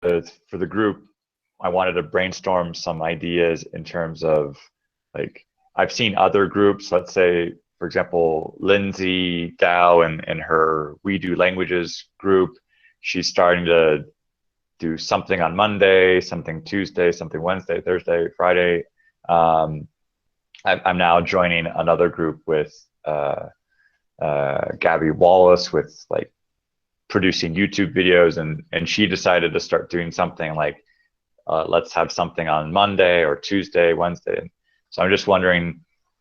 for the group, I wanted to brainstorm some ideas in terms of like I've seen other groups, let's say, for example, Lindsay Dow and her We Do Languages group, she's starting to do something on Monday, something Tuesday, something Wednesday, Thursday, Friday. I'm now joining another group with Gabby Wallace with like producing YouTube videos, and she decided to start doing something like let's have something on Monday or Tuesday, Wednesday. So I'm just wondering,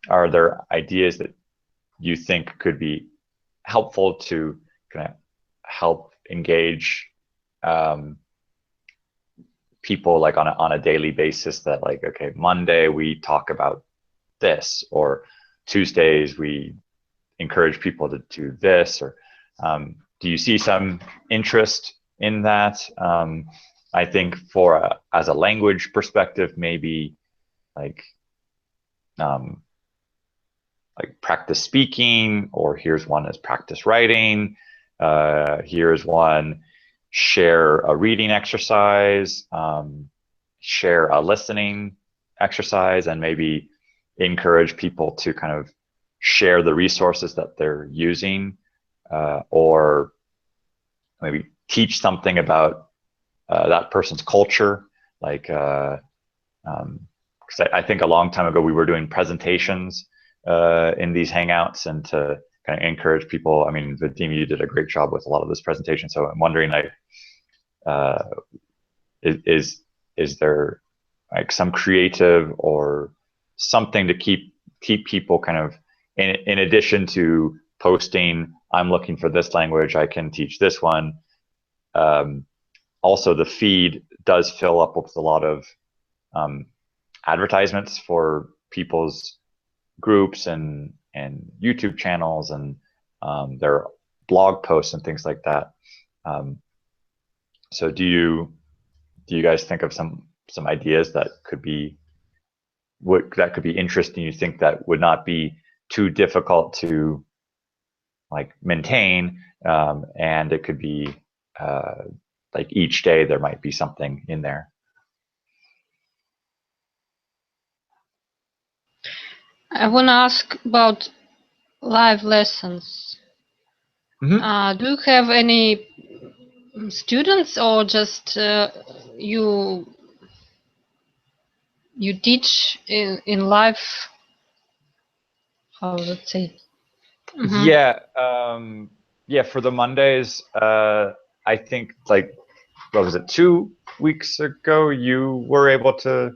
are there ideas that you think could be helpful to kind of help engage people like on a daily basis, that like, okay, Monday we talk about this, or Tuesdays we encourage people to do this, or do you see some interest in that? I think as a language perspective, maybe like practice speaking, or here's one as practice writing. Here's one, share a reading exercise, share a listening exercise, and maybe encourage people to kind of share the resources that they're using, or maybe teach something about that person's culture. Like, because I think a long time ago we were doing presentations in these Hangouts, and to kind of encourage people. I mean, Vadim, you did a great job with a lot of this presentation. So I'm wondering, like, is there like some creative or something to keep people kind of in addition to posting, I'm looking for this language, I can teach this one. Also, the feed does fill up with a lot of advertisements for people's groups and YouTube channels, and their blog posts and things like that. So do you guys think of some ideas that could be interesting? You think that would not be too difficult to like maintain, and it could be like each day there might be something in there? I want to ask about live lessons. Mm-hmm. Do you have any students, or just you teach in live? How would say? Mm-hmm. Yeah, for the Mondays, I think like, what was it, 2 weeks ago you were able to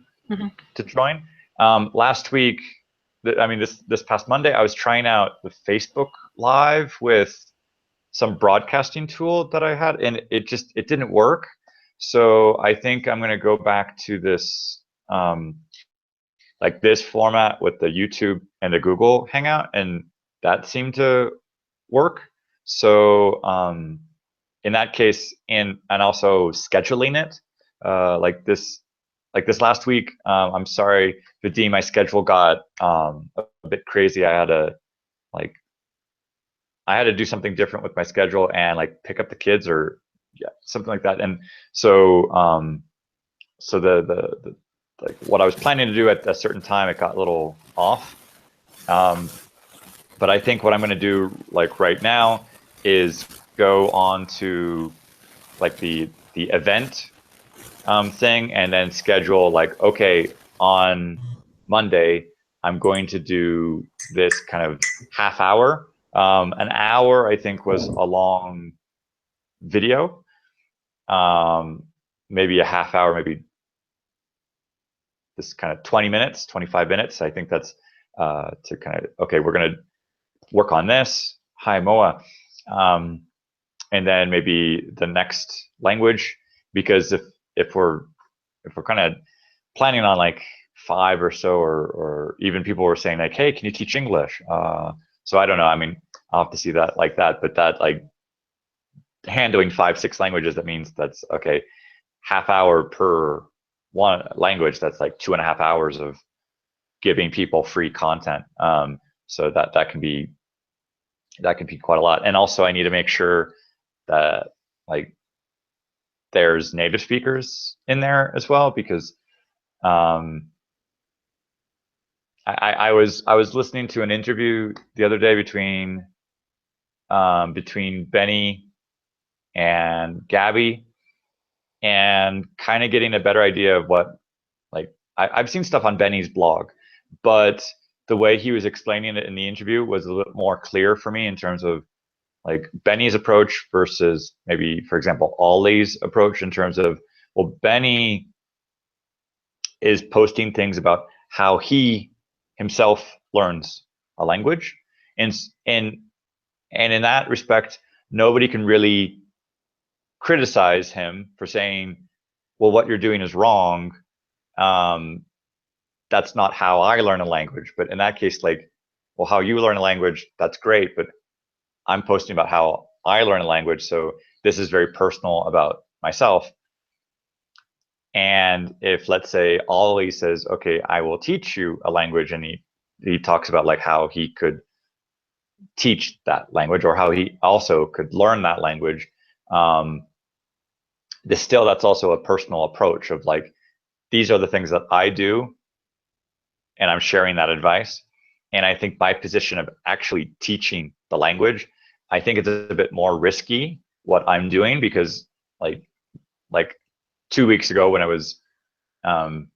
join. Last week, I mean this past Monday, I was trying out the Facebook Live with some broadcasting tool that I had, and it didn't work. So I think I'm gonna go back to this like this format with the YouTube and the Google Hangout, and that seemed to work. So in that case, and also scheduling it, like this last week, I'm sorry, Vadim, my schedule got a bit crazy. I had to do something different with my schedule and like pick up the kids or something like that. And so so the like what I was planning to do at a certain time, it got a little off. But I think what I'm going to do like right now is go on to like the event thing, and then schedule like, okay, on Monday I'm going to do this kind of half hour. An hour I think was a long video. Maybe a half hour, maybe this kind of 20 minutes, 25 minutes. I think that's to kind of, okay, we're going to work on this. Hi, Moa. And then maybe the next language, because if we're kind of planning on like 5 or so, or even people were saying like, hey, can you teach English? So I don't know. I mean, I'll have to see that like that, but that like handling 5-6 languages, that means that's okay, half hour per one language. That's like 2.5 hours of giving people free content. So that can be quite a lot. And also I need to make sure that like there's native speakers in there as well, because I was listening to an interview the other day between Benny and Gabby, and kind of getting a better idea of what, like, I've seen stuff on Benny's blog, but the way he was explaining it in the interview was a little more clear for me in terms of like Benny's approach versus maybe, for example, Ollie's approach in terms of, well, Benny is posting things about how he himself learns a language, and in that respect, nobody can really criticize him for saying, well, what you're doing is wrong. That's not how I learn a language. But in that case, like, well, how you learn a language, that's great, but I'm posting about how I learn a language, so this is very personal about myself. And if, let's say, Ollie says, okay, I will teach you a language, and he talks about like how he could teach that language or how he also could learn that language, that's also a personal approach of like, these are the things that I do, and I'm sharing that advice. And I think my position of actually teaching the language, I think it's a bit more risky what I'm doing, because like 2 weeks ago when I was kind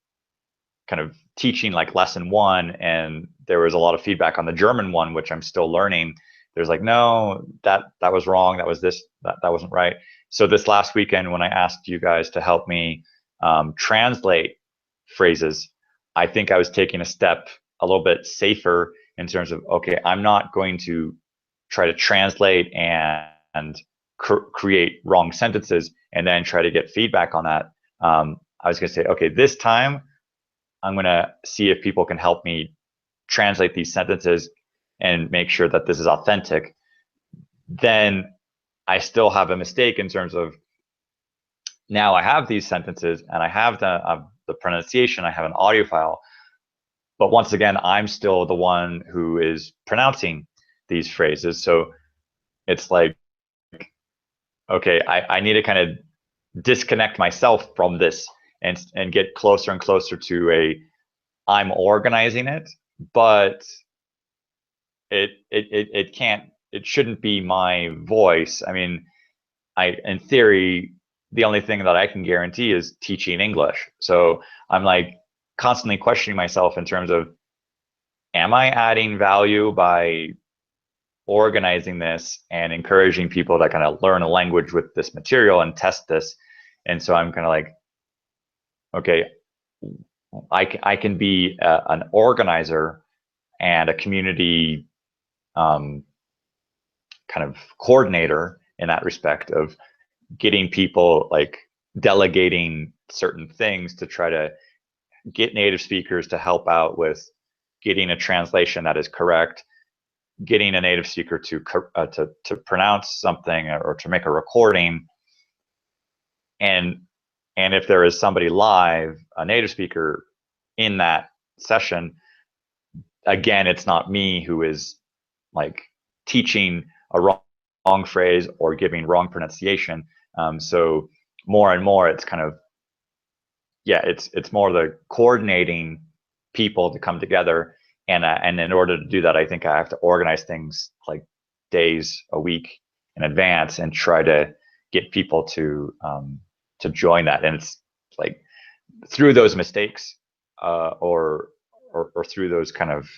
of teaching like lesson 1, and there was a lot of feedback on the German one, which I'm still learning. There's like, no, that was wrong. That was this, that wasn't right. So this last weekend, when I asked you guys to help me translate phrases, I think I was taking a step a little bit safer in terms of, okay, I'm not going to try to translate and create wrong sentences and then try to get feedback on that. I was going to say, okay, this time I'm going to see if people can help me translate these sentences and make sure that this is authentic. Then I still have a mistake in terms of, now I have these sentences and I have the pronunciation, I have an audio file, but once again, I'm still the one who is pronouncing these phrases. So it's like, okay, I need to kind of disconnect myself from this and get closer and closer to I'm organizing it, but it shouldn't be my voice. I mean, in theory, the only thing that I can guarantee is teaching English. So I'm like constantly questioning myself in terms of, am I adding value by organizing this and encouraging people to kind of learn a language with this material and test this? And so I'm kind of like, okay, I can be an organizer and a community kind of coordinator in that respect of getting people, like delegating certain things to try to get native speakers to help out with getting a translation that is correct, getting a native speaker to pronounce something or to make a recording, and if there is somebody live, a native speaker in that session, again, it's not me who is like teaching a wrong phrase or giving wrong pronunciation. So more and more, it's kind of, yeah, it's more the coordinating people to come together, and in order to do that, I think I have to organize things like days, a week in advance, and try to get people to join that. And it's like through those mistakes, or through those kind of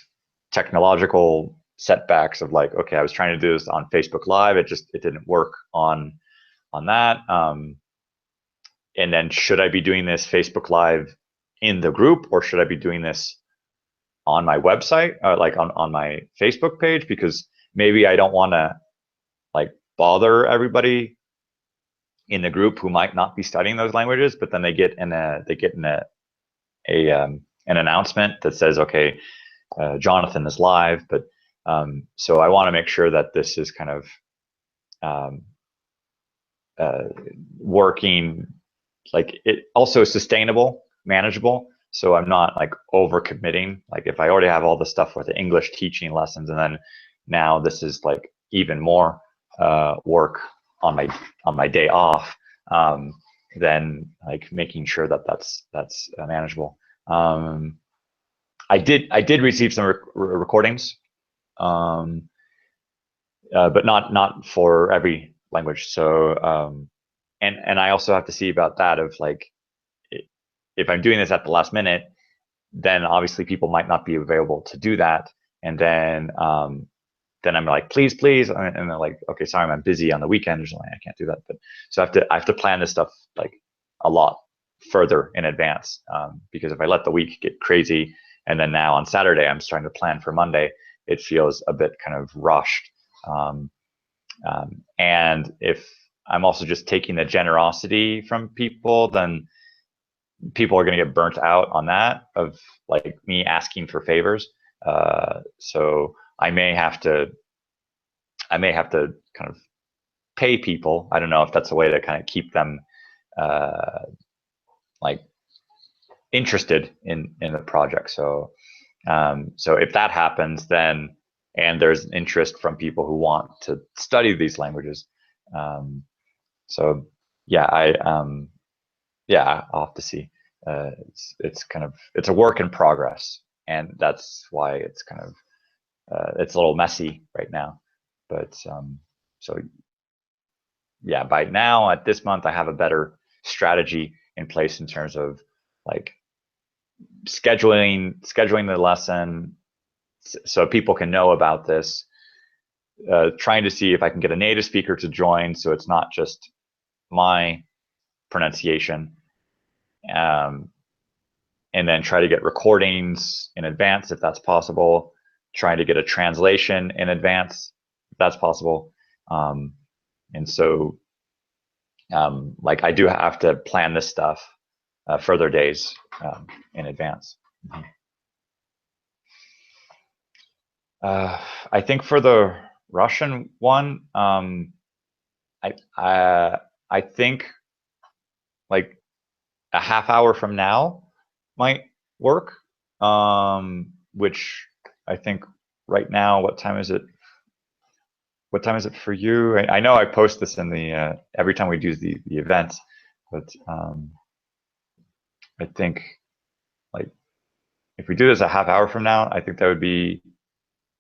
technological setbacks of like, okay, I was trying to do this on Facebook Live, it didn't work on that. And then, should I be doing this Facebook Live in the group, or should I be doing this on my website, like on my Facebook page? Because maybe I don't want to like bother everybody in the group who might not be studying those languages, but then they get in an announcement that says, okay, Jonathan is live. But so I want to make sure that this is kind of working, like it also sustainable, manageable. So I'm not like over committing. Like if I already have all the stuff with the English teaching lessons, and then now this is like even more work on my day off. then like making sure that that's manageable. I did receive some recordings, but not for every language. So and I also have to see about that of like, if I'm doing this at the last minute, then obviously people might not be available to do that, and then I'm like, please, and they're like, okay, sorry, I'm busy on the weekend or something, I can't do that. But so I have to plan this stuff like a lot further in advance, because if I let the week get crazy and then now on Saturday I'm starting to plan for Monday, it feels a bit kind of rushed. And if I'm also just taking the generosity from people, then people are going to get burnt out on that of like me asking for favors. So I may have to kind of pay people. I don't know if that's a way to kind of keep them like interested in the project. So so if that happens, then, and there's interest from people who want to study these languages, so yeah, I'll have to see. It's kind of, it's a work in progress, and that's why it's kind of it's a little messy right now. But so yeah, by now at this month I have a better strategy in place in terms of like scheduling the lesson so people can know about this, trying to see if I can get a native speaker to join so it's not just my pronunciation, and then try to get recordings in advance if that's possible, trying to get a translation in advance if that's possible. And so like I do have to plan this stuff further days in advance. I think for the Russian one, I think like a half hour from now might work. Which I think right now, what time is it? What time is it for you? I know I post this in the every time we do the events, but I think like if we do this a half hour from now, I think that would be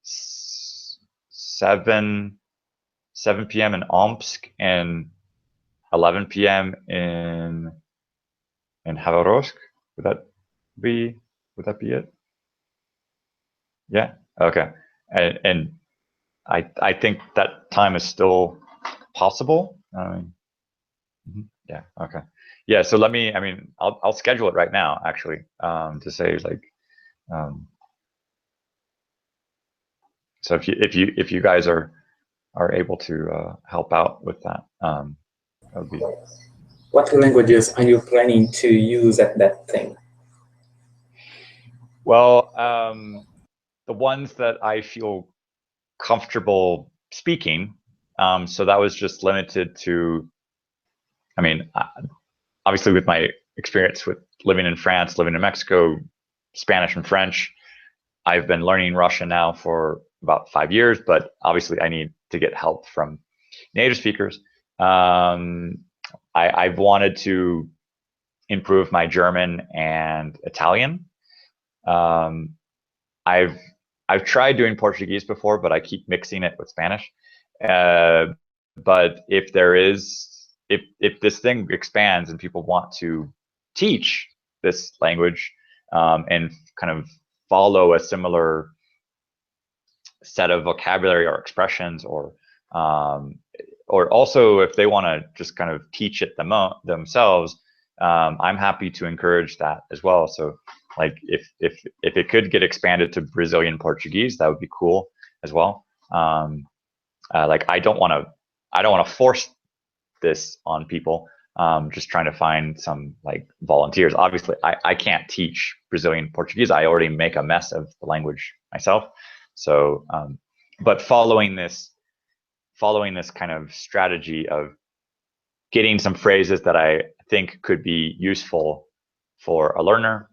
7 p.m. in Omsk and 11 p.m. in Khabarovsk. Would that be it? Yeah. Okay. And I think that time is still possible. Yeah. Okay. Yeah. So let me. I mean, I'll schedule it right now, actually, to say like. So if you guys are able to help out with that, that would be. What languages are you planning to use at that thing? Well, the ones that I feel comfortable speaking. So that was just limited to, I mean, obviously with my experience with living in France, living in Mexico, Spanish and French, I've been learning Russian now for about 5 years, but obviously I need to get help from native speakers. I've wanted to improve my German and Italian. I've tried doing Portuguese before, but I keep mixing it with Spanish. But if this thing expands and people want to teach this language and kind of follow a similar set of vocabulary or expressions, or also if they want to just kind of teach it themselves, I'm happy to encourage that as well. So like if it could get expanded to Brazilian Portuguese, that would be cool as well. Like I don't want to force this on people. Just trying to find some like volunteers. Obviously, I can't teach Brazilian Portuguese. I already make a mess of the language myself. So, but following this kind of strategy of getting some phrases that I think could be useful for a learner,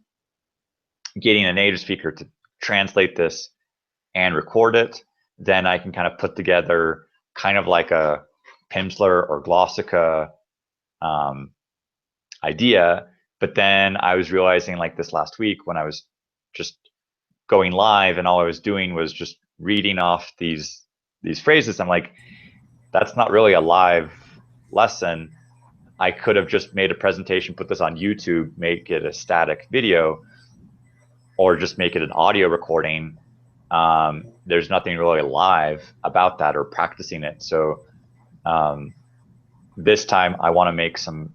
getting a native speaker to translate this and record it, then I can kind of put together kind of like a Pimsleur or Glossika idea. But then I was realizing, like this last week, when I was just going live and all I was doing was just reading off these phrases, I'm like, that's not really a live lesson. I could have just made a presentation, put this on YouTube, make it a static video, or just make it an audio recording. There's nothing really live about that or practicing it. So this time I want to make some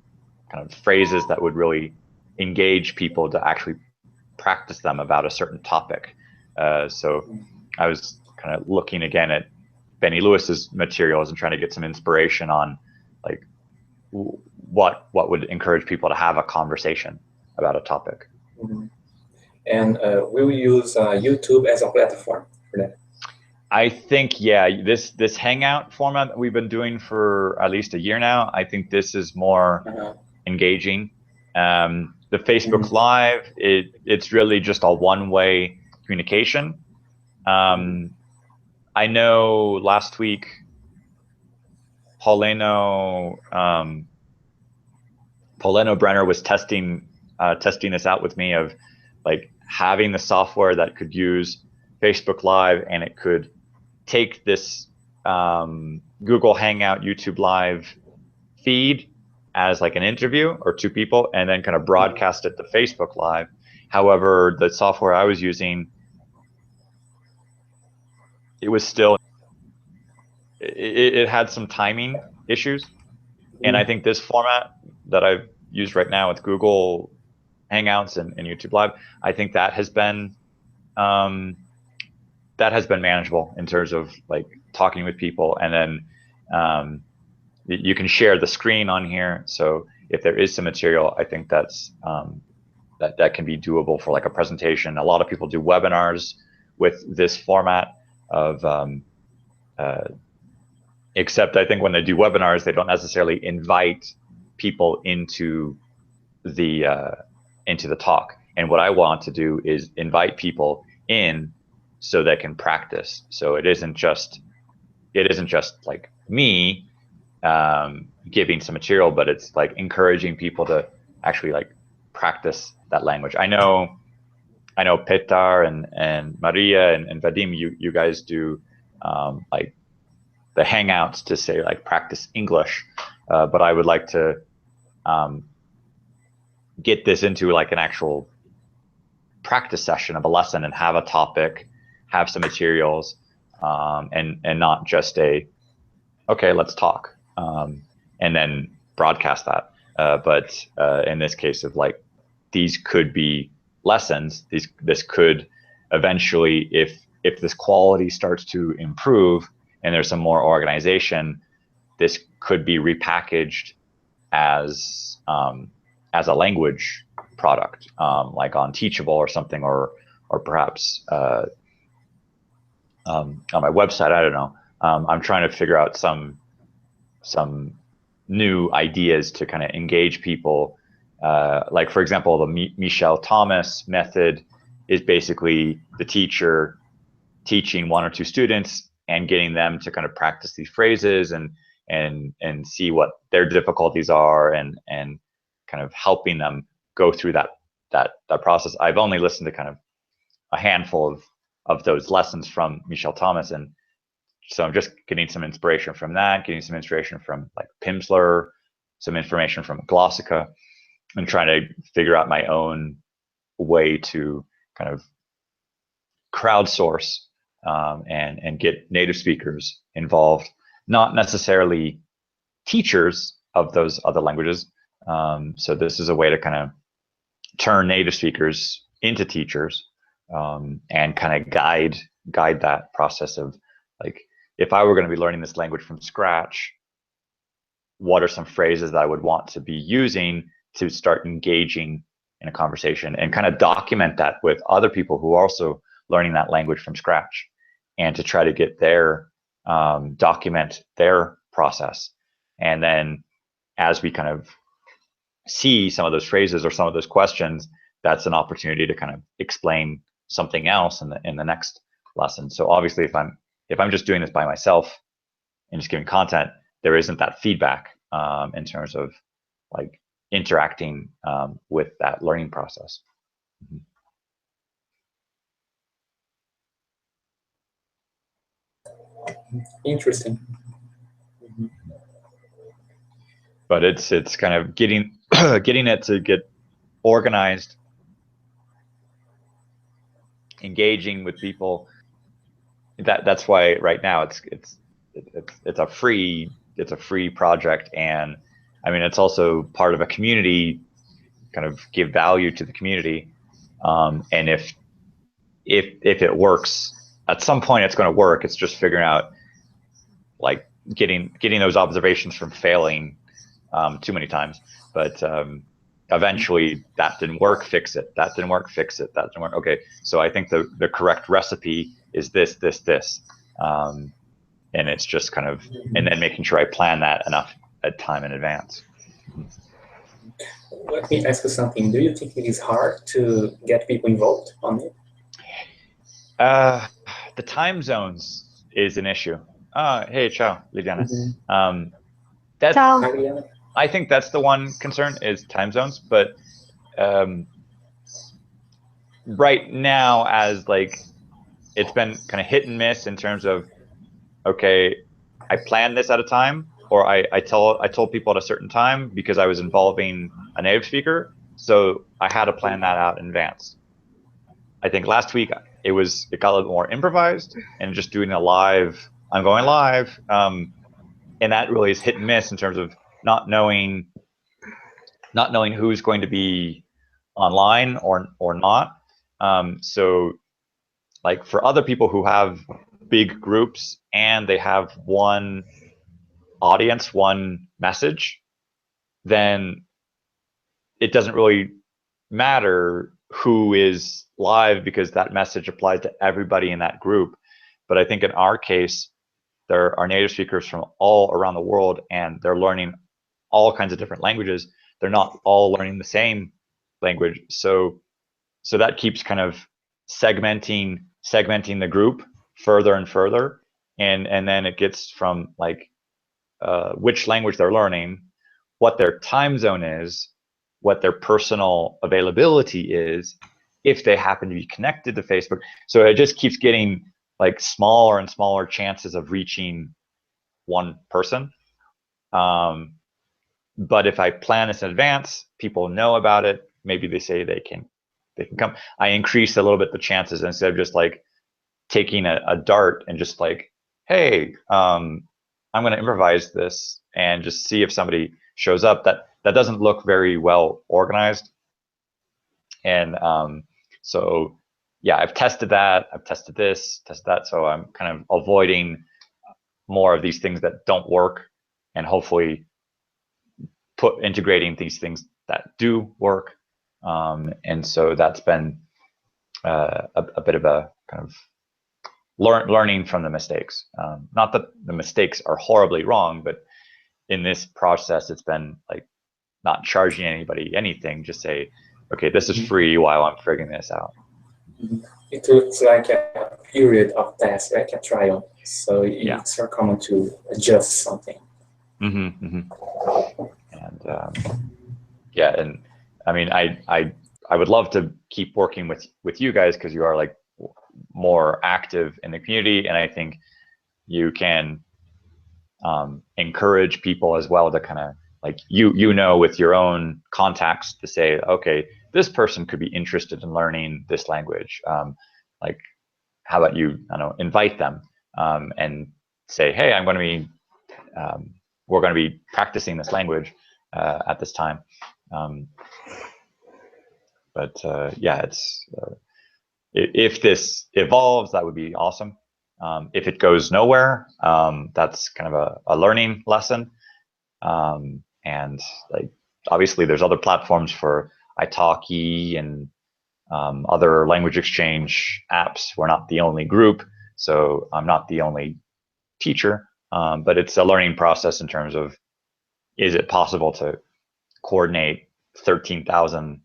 kind of phrases that would really engage people to actually practice them about a certain topic. So I was kind of looking again at Benny Lewis's materials and trying to get some inspiration on like what would encourage people to have a conversation about a topic. Mm-hmm. And we'll use YouTube as a platform for that. I think, yeah, this Hangout format that we've been doing for at least a year now, I think this is more engaging. The Facebook Live, it's really just a one-way communication. I know last week, Paulino Brenner was testing this out with me of like having the software that could use Facebook Live and it could take this Google Hangout, YouTube Live feed as like an interview or two people and then kind of broadcast it to Facebook Live. However, the software I was using, it was still, it had some timing issues. And I think this format that I've used right now with Google Hangouts and YouTube Live, I think that has been manageable in terms of like talking with people, and then you can share the screen on here. So if there is some material, I think that's that can be doable for like a presentation. A lot of people do webinars with this format of except I think when they do webinars, they don't necessarily invite people into the talk. And what I want to do is invite people in so they can practice. So it isn't just like me giving some material, but it's like encouraging people to actually like practice that language. I know Petar and Maria and Vadim, you guys do like the Hangouts to say like practice English, but I would like to get this into like an actual practice session of a lesson and have a topic, have some materials, and not just okay, let's talk, and then broadcast that. But in this case of like, these could be lessons. This could eventually, if this quality starts to improve and there's some more organization, this could be repackaged as a language product, like on Teachable or something, or perhaps on my website. I don't know. I'm trying to figure out some new ideas to kind of engage people. Like for example, the Michel Thomas method is basically the teacher teaching one or two students and getting them to kind of practice these phrases and see what their difficulties are and kind of helping them go through that process. I've only listened to kind of a handful of those lessons from Michel Thomas, and so I'm just getting some inspiration from that, getting some inspiration from like Pimsleur, some information from Glossika, and trying to figure out my own way to kind of crowdsource and get native speakers involved, not necessarily teachers of those other languages. So this is a way to kind of turn native speakers into teachers, and kind of guide that process of like, if I were going to be learning this language from scratch, what are some phrases that I would want to be using to start engaging in a conversation, and kind of document that with other people who are also learning that language from scratch, and to try to get their document their process. And then as we kind of see some of those phrases or some of those questions, that's an opportunity to kind of explain something else in the next lesson. So obviously, if I'm just doing this by myself and just giving content, there isn't that feedback in terms of like interacting with that learning process. Interesting. But it's kind of getting getting it to get organized, engaging with people. That's why right now it's a free project, and I mean it's also part of a community, kind of give value to the community, and if it works, at some point it's going to work. It's just figuring out, like, getting those observations from failing too many times. But eventually that didn't work, fix it. That didn't work, fix it. That didn't work. Okay, so I think the correct recipe is this. And it's just kind of, and then making sure I plan that enough time in advance. Let me ask you something. Do you think it is hard to get people involved on it? The time zones is an issue. Hey, ciao, Lidiana. That's, Ciao. I think that's the one concern, is time zones. But right now, as like, it's been kind of hit and miss in terms of, okay, I planned this at a time, or I told people at a certain time because I was involving a native speaker, so I had to plan that out in advance. I think last week it got a little bit more improvised and just doing a live. I'm going live, and that really is hit and miss in terms of not knowing who's going to be online or not. So, like, for other people who have big groups and they have one audience, one message, then it doesn't really matter who is live because that message applies to everybody in that group. But I think in our case, there are native speakers from all around the world, and they're learning all kinds of different languages. They're not all learning the same language. So that keeps kind of segmenting the group further and further. And then it gets from, like, which language they're learning, what their time zone is, what their personal availability is, if they happen to be connected to Facebook. So it just keeps getting, like, smaller and smaller chances of reaching one person. But if I plan this in advance, people know about it. Maybe they say they can come. I increase a little bit the chances, instead of just like taking a dart and just like, hey, I'm going to improvise this and just see if somebody shows up. That doesn't look very well organized. And so yeah, I've tested that. I've tested this, tested that. So I'm kind of avoiding more of these things that don't work, and hopefully integrating these things that do work. And so that's been a bit of a kind of learning from the mistakes. Not that the mistakes are horribly wrong, but in this process, it's been like not charging anybody anything. Just say, okay, this is free while I'm figuring this out. It looks like a period of test, like a trial. So it's very common to adjust something. And yeah, and I mean, I would love to keep working with you guys, because you are, like, more active in the community, and I think you can encourage people as well to kind of, like, with your own contacts, to say, okay, this person could be interested in learning this language. Like, how about you, I don't know, invite them and say, hey, I'm going to be we're going to be practicing this language at this time. But yeah, it's if this evolves, that would be awesome. If it goes nowhere, that's kind of a learning lesson. And, like, obviously there's other platforms for italki and other language exchange apps. We're not the only group, so I'm not the only teacher, but it's a learning process in terms of, is it possible to coordinate 13,000,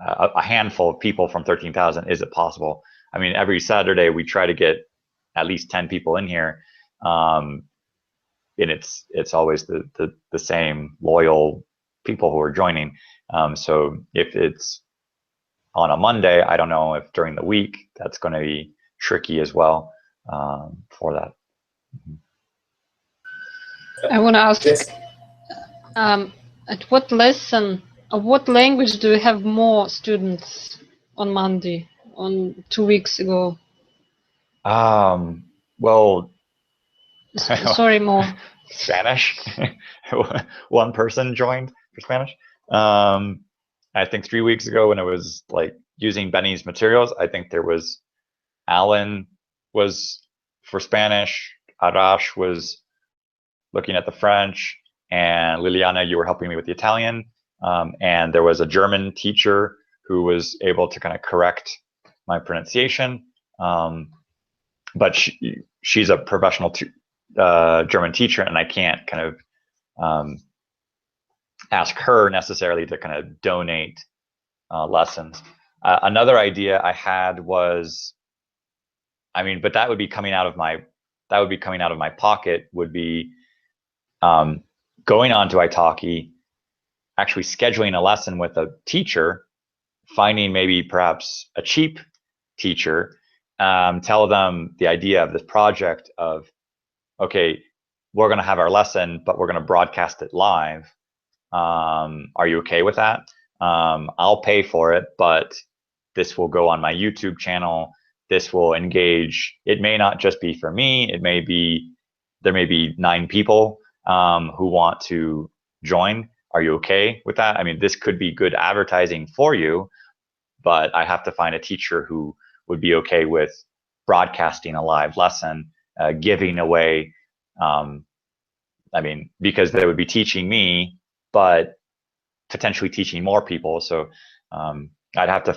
a handful of people from 13,000? Is it possible? I mean, every Saturday we try to get at least 10 people in here, and it's always the same loyal people who are joining. So if it's on a Monday, I don't know if during the week that's going to be tricky as well for that. I want to ask, at what lesson, or what language do you have more students on Monday, on 2 weeks ago? Well, sorry, more. Spanish. One person joined for Spanish. I think 3 weeks ago when it was like using Benny's materials, I think there was Alan was for Spanish, Arash was looking at the French, and Liliana, you were helping me with the Italian. And there was a German teacher who was able to kind of correct my pronunciation. But she's a professional German teacher, and I can't kind of ask her necessarily to kind of donate lessons. Another idea I had was, I mean, but that would be coming out of my pocket, would be going on to Italki, actually scheduling a lesson with a teacher, finding maybe perhaps a cheap teacher, tell them the idea of this project of, okay, we're going to have our lesson, but we're going to broadcast it live. Are you okay with that? I'll pay for it, but this will go on my YouTube channel. This will engage. It may not just be for me. There may be 9 people who want to join. Are you okay with that? I mean, this could be good advertising for you, but I have to find a teacher who would be okay with broadcasting a live lesson, giving away, I mean, because they would be teaching me, but potentially teaching more people. So I'd have to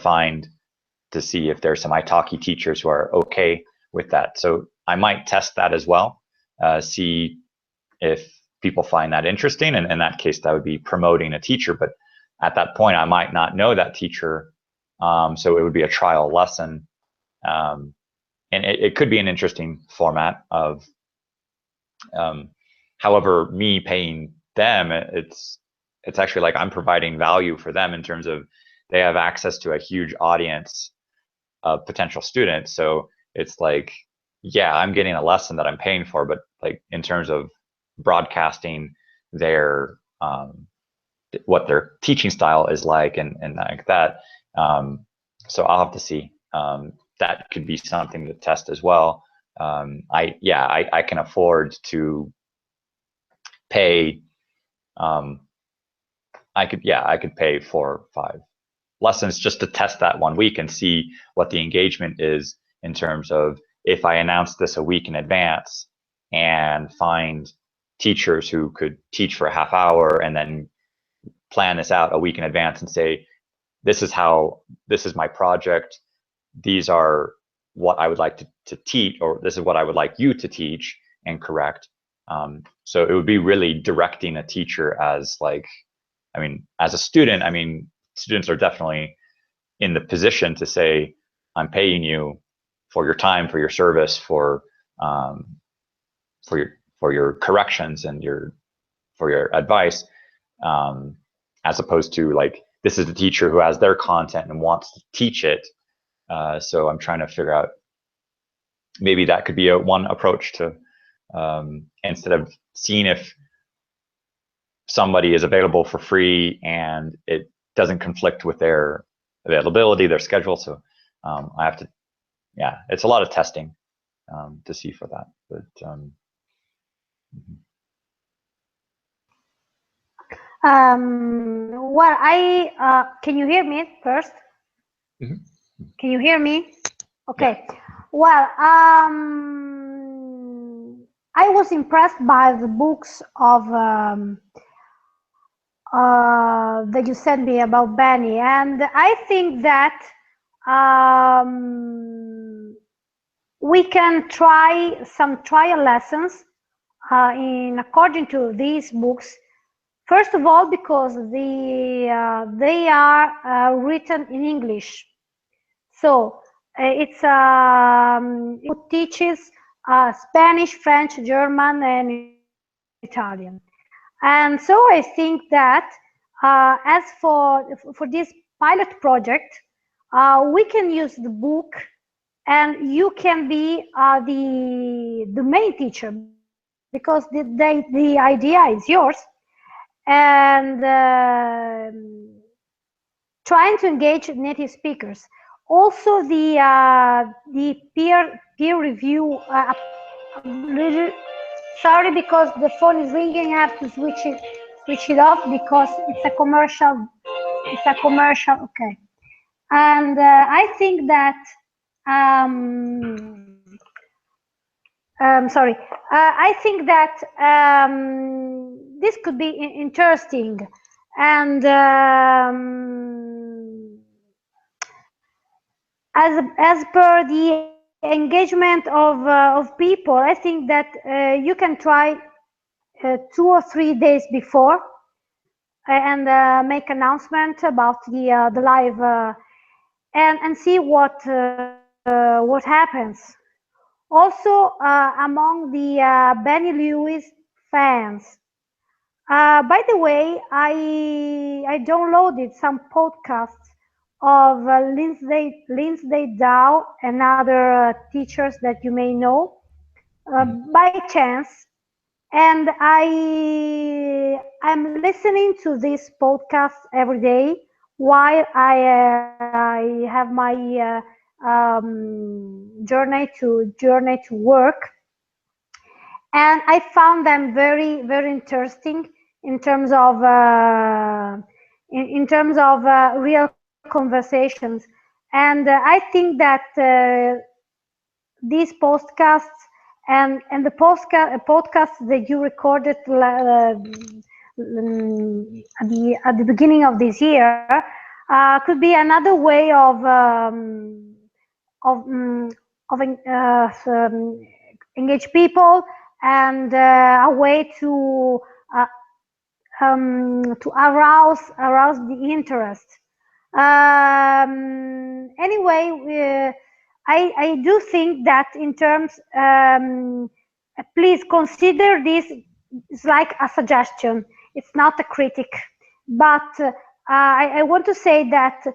see if there's some Italki teachers who are okay with that. So I might test that as well, see if people find that interesting. And in that case, that would be promoting a teacher. But at that point, I might not know that teacher. So it would be a trial lesson. And it could be an interesting format of, however, me paying them, it's actually like I'm providing value for them in terms of they have access to a huge audience of potential students. So it's like, yeah, I'm getting a lesson that I'm paying for, but like in terms of broadcasting their what their teaching style is like and like that. So I'll have to see. That could be something to test as well. I can afford to pay. I could pay 4 or 5 lessons just to test that 1 week and see what the engagement is, in terms of if I announce this a week in advance and find teachers who could teach for a half hour and then plan this out a week in advance and say, this is my project, these are what I would like to teach, or this is what I would like you to teach and correct. So it would be really directing a teacher as like, I mean, as a student, I mean, students are definitely in the position to say, I'm paying you for your time, for your service, for your corrections and for your advice, as opposed to like, this is the teacher who has their content and wants to teach it. So I'm trying to figure out, maybe that could be one approach to, instead of seeing if somebody is available for free and it doesn't conflict with their availability, their schedule. So I have to, it's a lot of testing to see for that. But well, can you hear me first? Mm-hmm. Can you hear me? Okay. Yeah. Well, I was impressed by the books of that you sent me about Benny, and I think that we can try some trial lessons in according to these books. First of all, because they are written in English, so it teaches Spanish, French, German, and Italian. And so I think that as for this pilot project, we can use the book, and you can be the main teacher, because the idea is yours, and trying to engage native speakers. Also, the peer review. Sorry, because the phone is ringing. I have to switch it off because it's a commercial. It's a commercial. Okay, and I think that. Sorry. I think that this could be interesting, and as per the engagement of people, I think that you can try 2 or 3 days before and make announcement about the live and see what happens. Also, among the Benny Lewis fans. By the way, I downloaded some podcasts of Lindsay Dow and other teachers that you may know by chance, and I'm listening to this podcast every day while I have my journey to work, and I found them very interesting in terms of real conversations, and I think that these podcasts and the podcasts that you recorded at the beginning of this year could be another way of engage people, and a way to arouse the interest. Anyway, I do think that in terms, please consider this is like a suggestion. It's not a critic, but I want to say that,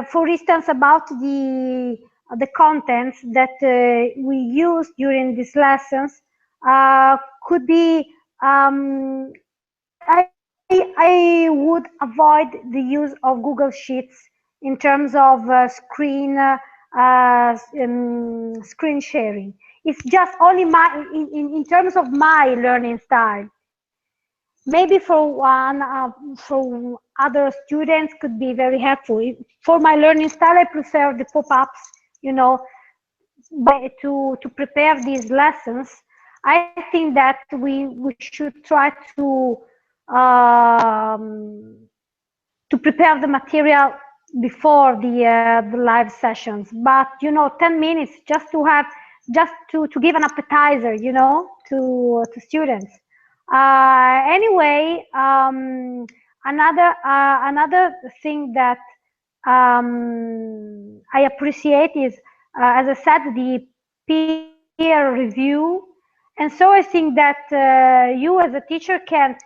for instance, about the contents that we use during these lessons could be. I would avoid the use of Google Sheets in terms of screen sharing. It's just only in terms of my learning style. Maybe for other students could be very helpful. For my learning style, I prefer the pop-ups, you know, to prepare these lessons. I think that we should try to prepare the material before the live sessions, but 10 minutes just to give an appetizer, to students. Anyway, another thing that I appreciate is, as I said, the peer review. And so I think that you as a teacher can,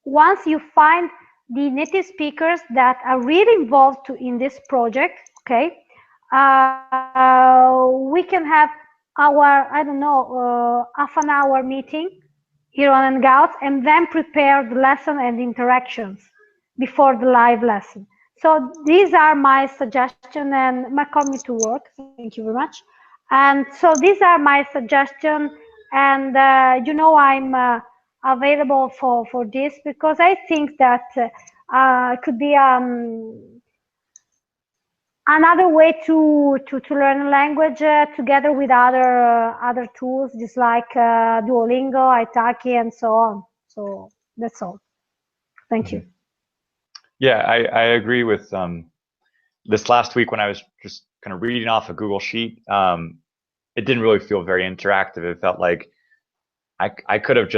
once you find the native speakers that are really involved in this project, okay, we can have our, I don't know, half an hour meeting here on Hangout, and then prepare the lesson and interactions before the live lesson. So these are my suggestions and my coming to work. Thank you very much. And so these are my suggestions, and I'm available for this, because I think that it could be another way to learn a language together with other tools, just like Duolingo, Italki, and so on. So that's all. Thank you. Yeah, I agree with this last week when I was just kind of reading off a Google Sheet. It didn't really feel very interactive. It felt like I could have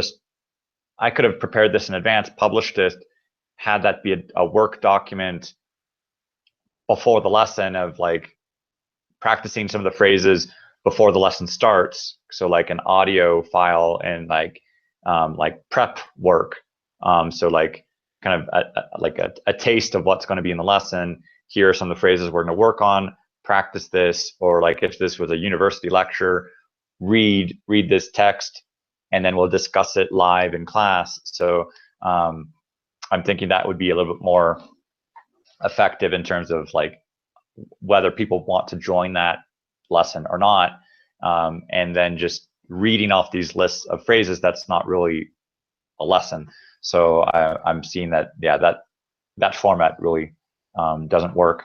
prepared this in advance, published it, had that be a work document before the lesson, of like practicing some of the phrases before the lesson starts. So like an audio file and like prep work So like kind of a taste of what's going to be in the lesson. Here are some of the phrases we're going to work on. Practice this, or like if this was a university lecture, read this text, and then we'll discuss it live in class. So I'm thinking that would be a little bit more effective in terms of like whether people want to join that lesson or not, and then just reading off these lists of phrases, that's not really a lesson. So I'm seeing that, yeah, that format really doesn't work.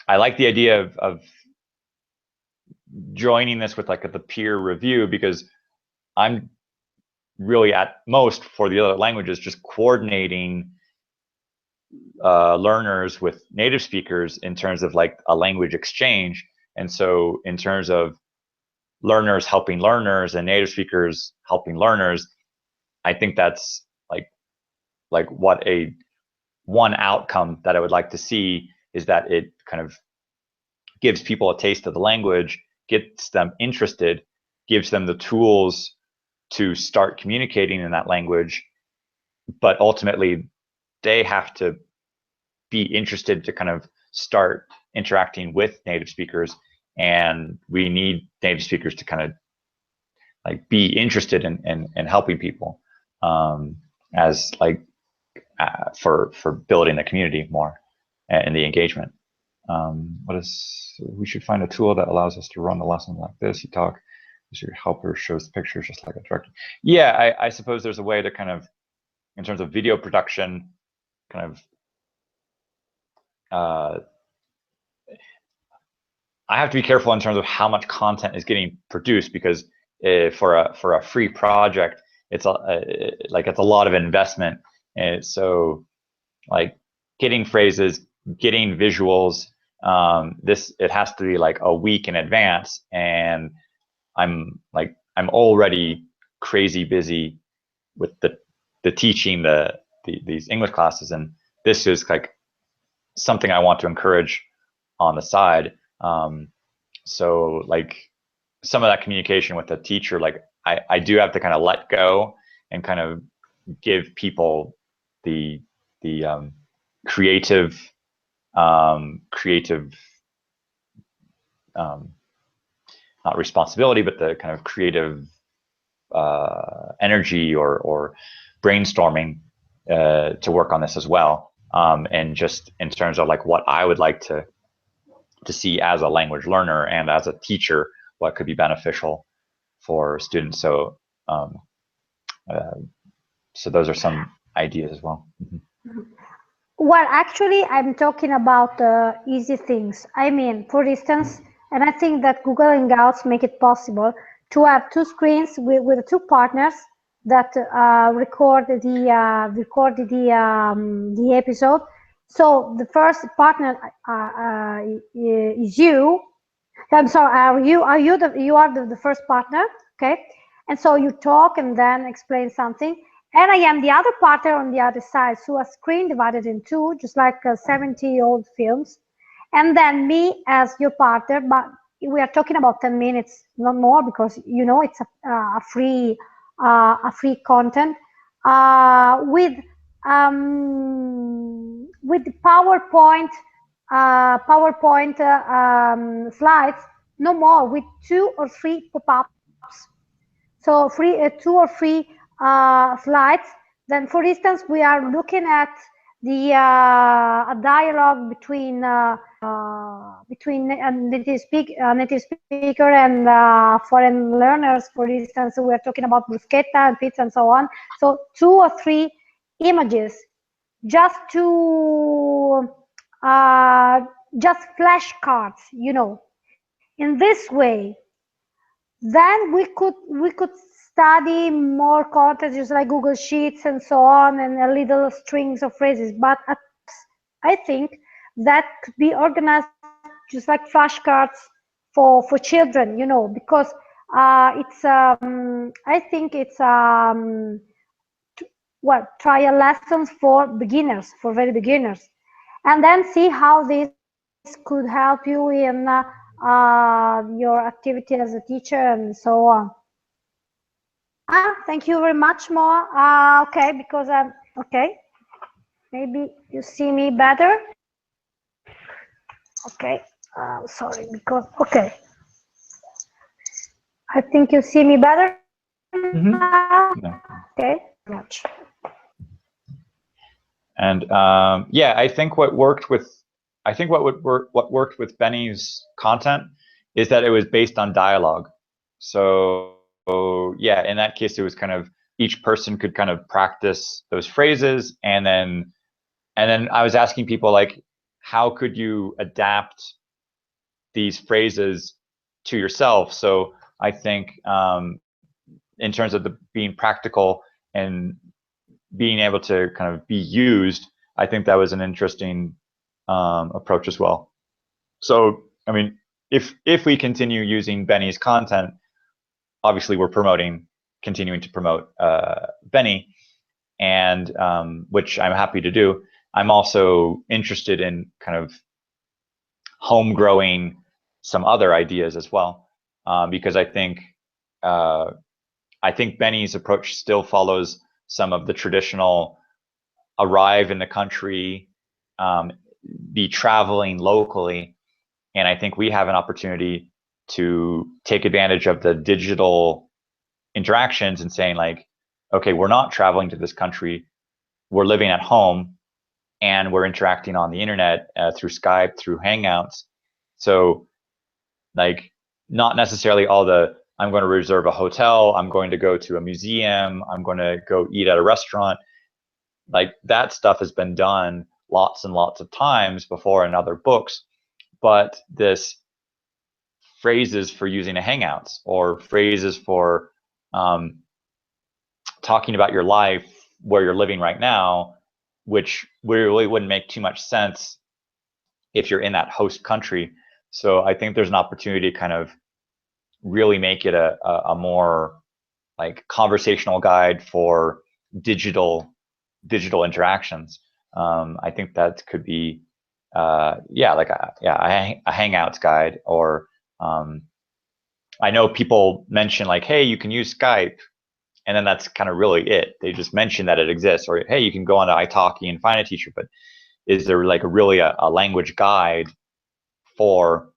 I like the idea of joining this with like the peer review, because I'm really at most for the other languages just coordinating learners with native speakers in terms of like a language exchange. And so in terms of learners helping learners and native speakers helping learners, I think that's like what one outcome that I would like to see is that it kind of gives people a taste of the language, gets them interested, gives them the tools to start communicating in that language, but ultimately they have to be interested to kind of start interacting with native speakers, and we need native speakers to kind of like be interested in helping people as like for building the community more and the engagement. We should find a tool that allows us to run the lesson like this. You talk, your helper shows the pictures just like a director. Yeah, I suppose there's a way to kind of, in terms of video production, kind of I have to be careful in terms of how much content is getting produced, because for a free project, it's a lot of investment, and so like getting phrases, getting visuals, it has to be like a week in advance, and I'm already crazy busy with the teaching these English classes, and this is like something I want to encourage on the side. So like some of that communication with the teacher, like I do have to kind of let go and kind of give people the creative not responsibility, but the kind of creative energy or brainstorming to work on this as well. And just in terms of like what I would like to see as a language learner and as a teacher, what could be beneficial for students. So so those are some ideas as well. Mm-hmm. Well, actually, I'm talking about easy things. I mean, for instance, and I think that Google Hangouts make it possible to have two screens with two partners that record the episode. So the first partner is you. I'm sorry, you are the first partner, okay? And so you talk and then explain something. And I am the other partner on the other side, so a screen divided in two, just like 70-year-old films. And then me as your partner, but we are talking about 10 minutes, not more, because you know it's a free content with the PowerPoint slides, no more, with 2 or 3 pop-ups. So 2 or 3 slides. Then, for instance, we are looking at the a dialogue between native speaker and foreign learners. For instance, we are talking about bruschetta and pizza and so on. So 2 or 3 images, just to just flashcards, you know. In this way, then we could study more content, just like Google Sheets and so on, and a little strings of phrases. But I think that could be organized just like flashcards for children, you know, because it's I think it's trial lessons for beginners, for very beginners, and then see how this could help you in your activity as a teacher and so on. Thank you very much, Moa. Okay, because I'm okay. Maybe you see me better. Okay. Sorry, because okay. I think you see me better now. Yeah. Okay. Much. And yeah, I think what worked with what worked with Benny's content is that it was based on dialogue. So yeah, in that case, it was kind of each person could kind of practice those phrases, and then I was asking people like, how could you adapt these phrases to yourself? So I think in terms of being practical and being able to kind of be used, I think that was an interesting approach as well. So, I mean, if we continue using Benny's content, obviously we're continuing to promote Benny, and which I'm happy to do. I'm also interested in kind of home growing some other ideas as well, because I think Benny's approach still follows some of the traditional arrive in the country, be traveling locally, and I think we have an opportunity to take advantage of the digital interactions and saying like, okay, we're not traveling to this country, we're living at home, and we're interacting on the internet through Skype, through Hangouts. So like, not necessarily all the, I'm going to reserve a hotel, I'm going to go to a museum, I'm going to go eat at a restaurant. Like, that stuff has been done lots and lots of times before in other books, but this phrases for using a Hangouts, or phrases for talking about your life where you're living right now, which really wouldn't make too much sense if you're in that host country. So I think there's an opportunity to kind of really make it a more like conversational guide for digital interactions. I think that could be yeah, like a Hangouts guide. Or I know people mention like, hey, you can use Skype, and then that's kind of really it. They just mention that it exists. Or hey, you can go on to italki and find a teacher. But is there like really a language guide for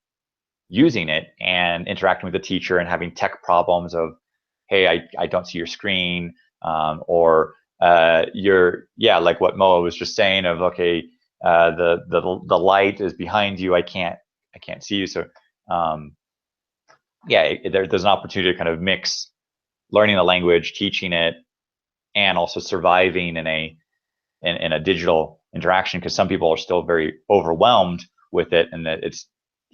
using it and interacting with the teacher and having tech problems of, hey, I don't see your screen, or you're, yeah, like what Moa was just saying of, okay, the light is behind you, I can't see you. So yeah, there's an opportunity to kind of mix learning the language, teaching it, and also surviving in a digital interaction, because some people are still very overwhelmed with it, and that it's,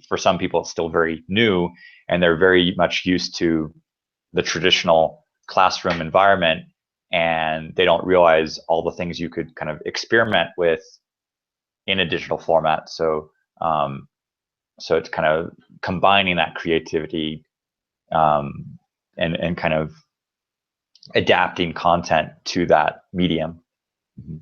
for some people, it's still very new, and they're very much used to the traditional classroom environment, and they don't realize all the things you could kind of experiment with in a digital format. So so it's kind of combining that creativity and kind of adapting content to that medium. Mm-hmm.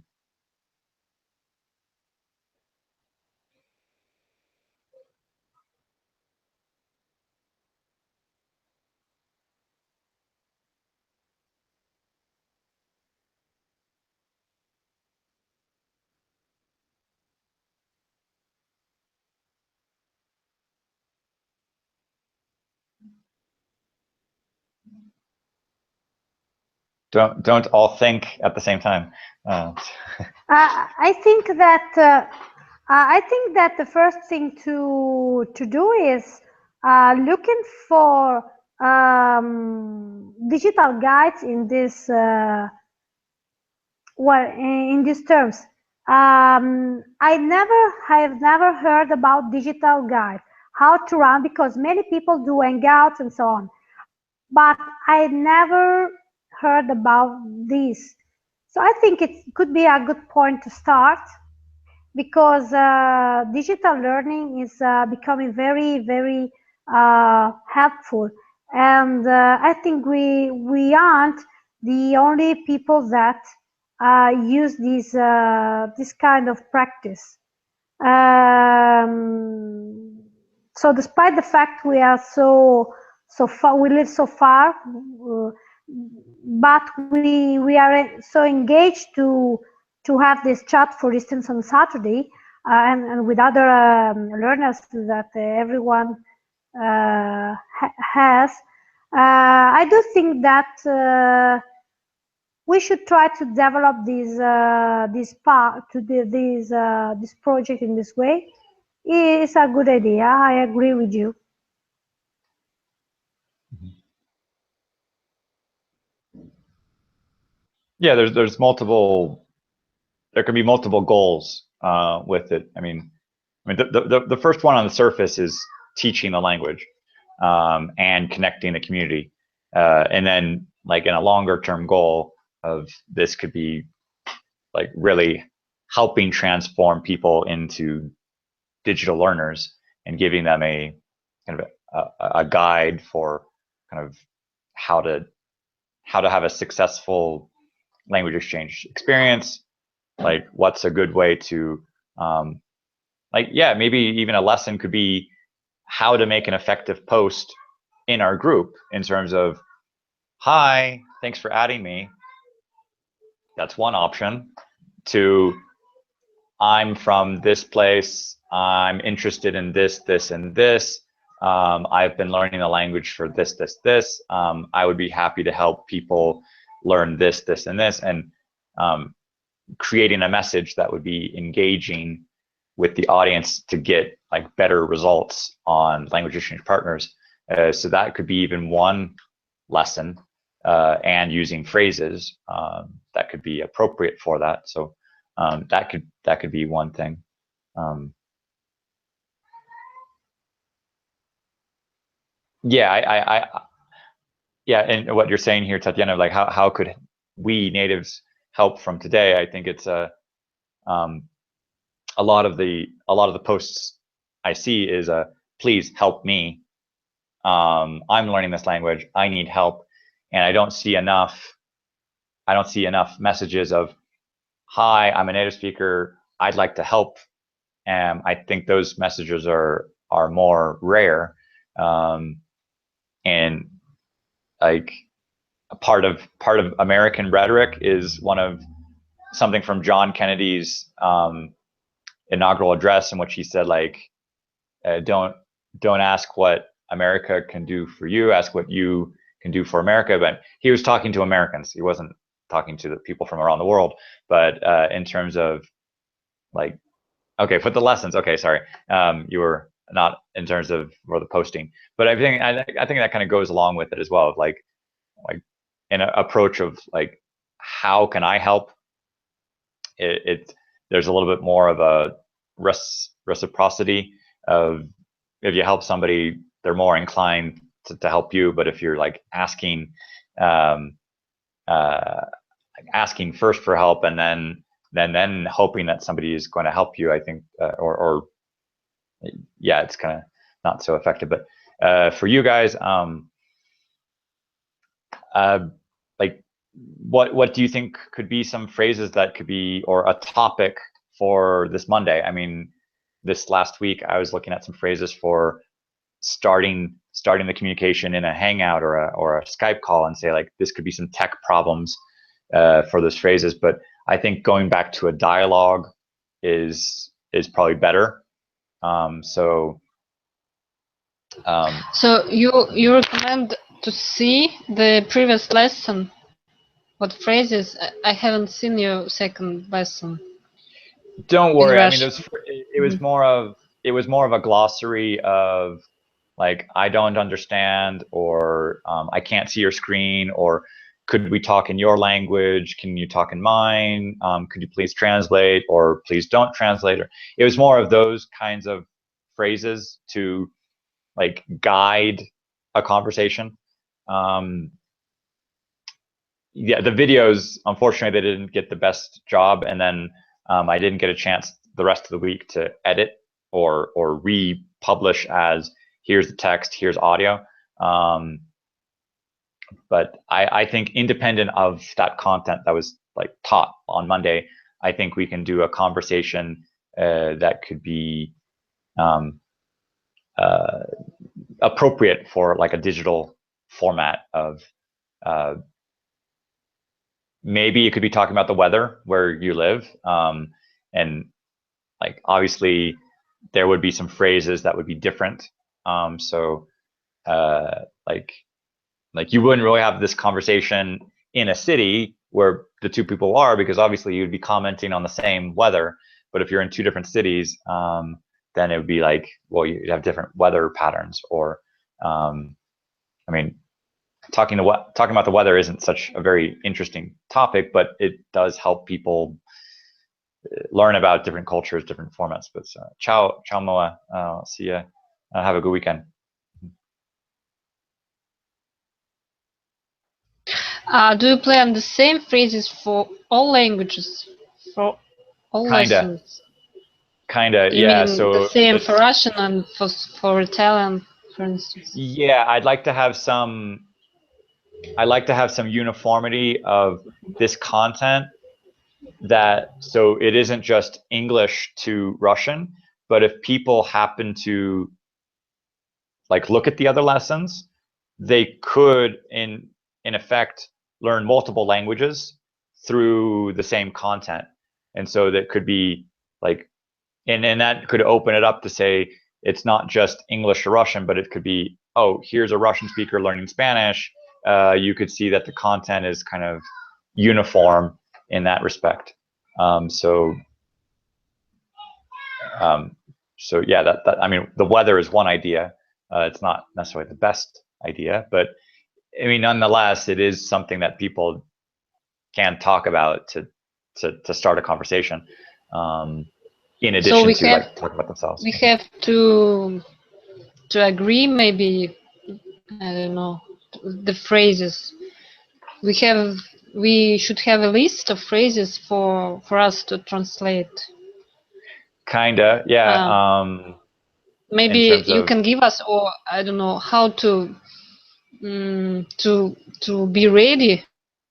Don't all think at the same time. I think that the first thing to do is looking for digital guides in this in these terms. I have never heard about digital guides, how to run, because many people do Hangouts and so on, but I never heard about this. So I think it could be a good point to start, because digital learning is becoming very, very helpful, and I think we aren't the only people that use this kind of practice. So despite the fact we are so far, we live so far but we are so engaged to have this chat, for instance, on Saturday, and with other learners that everyone has. I do think that we should try to develop this project in this way. It's a good idea. I agree with you. Yeah, there's multiple. There can be multiple goals with it. I mean, the first one on the surface is teaching the language and connecting the community, and then like in a longer term goal of this could be like really helping transform people into digital learners and giving them a kind of a guide for kind of how to have a successful language exchange experience. Like what's a good way to like, yeah, maybe even a lesson could be how to make an effective post in our group in terms of, hi, thanks for adding me. That's one option. To, I'm from this place, I'm interested in this, this, and this. I've been learning the language for this, this, this. I would be happy to help people learn this, this, and this, and creating a message that would be engaging with the audience to get like better results on language exchange partners. So that could be even one lesson, and using phrases that could be appropriate for that. So that could be one thing. Yeah, yeah, and what you're saying here, Tatiana, like how could we natives help from today? I think it's a lot of the posts I see is please help me. I'm learning this language. I need help, and I don't see enough messages of, hi, I'm a native speaker, I'd like to help. And I think those messages are more rare. And like a part of American rhetoric is something from John Kennedy's inaugural address, in which he said, like, don't ask what America can do for you, ask what you can do for America. But he was talking to Americans. He wasn't talking to the people from around the world. But in terms of like, okay, put the lessons. Okay, sorry, you were not in terms of for the posting, but I think that kind of goes along with it as well. Like an approach of like, how can I help? There's a little bit more of a reciprocity of, if you help somebody, they're more inclined to help you. But if you're like asking first for help and then hoping that somebody is going to help you, I think, or yeah, it's kind of not so effective. But for you guys, like, what do you think could be some phrases that could be, or a topic for this Monday? I mean, this last week I was looking at some phrases for starting the communication in a Hangout or a Skype call, and say like, this could be some tech problems for those phrases. But I think going back to a dialogue is probably better. So you recommend to see the previous lesson? What phrases? I haven't seen your second lesson. Don't worry. I mean, it was more of a glossary of like, I don't understand, or I can't see your screen, or could we talk in your language? Can you talk in mine? Could you please translate, or please don't translate? Or it was more of those kinds of phrases to like guide a conversation. Yeah, the videos, unfortunately, they didn't get the best job, and then I didn't get a chance the rest of the week to edit or republish as, here's the text, here's audio. But I think independent of that content that was like taught on Monday, I think we can do a conversation that could be appropriate for like a digital format of maybe you could be talking about the weather where you live, and like obviously there would be some phrases that would be different. So like you wouldn't really have this conversation in a city where the two people are, because obviously you'd be commenting on the same weather. But if you're in two different cities, then it would be like, well, you'd have different weather patterns. Or, I mean, talking about the weather isn't such a very interesting topic, but it does help people learn about different cultures, different formats. But ciao, Moa. See ya. Have a good weekend. Do you plan the same phrases for all languages, for all lessons? Kinda, You yeah. mean So the same for Russian and for Italian, for instance? Yeah, I'd like to have some. I like to have some uniformity of this content, that so it isn't just English to Russian, but if people happen to like look at the other lessons, they could in effect learn multiple languages through the same content. And so that could be like, and that could open it up to say it's not just English or Russian, but it could be, oh, here's a Russian speaker learning Spanish. You could see that the content is kind of uniform in that respect. So yeah, that I mean, the weather is one idea. It's not necessarily the best idea, but I mean, nonetheless, it is something that people can talk about to start a conversation. In addition to like talk about themselves. We have to agree, maybe, I don't know, the phrases. We should have a list of phrases for us to translate. Kinda, yeah. Maybe you can give us, or I don't know, how to be ready.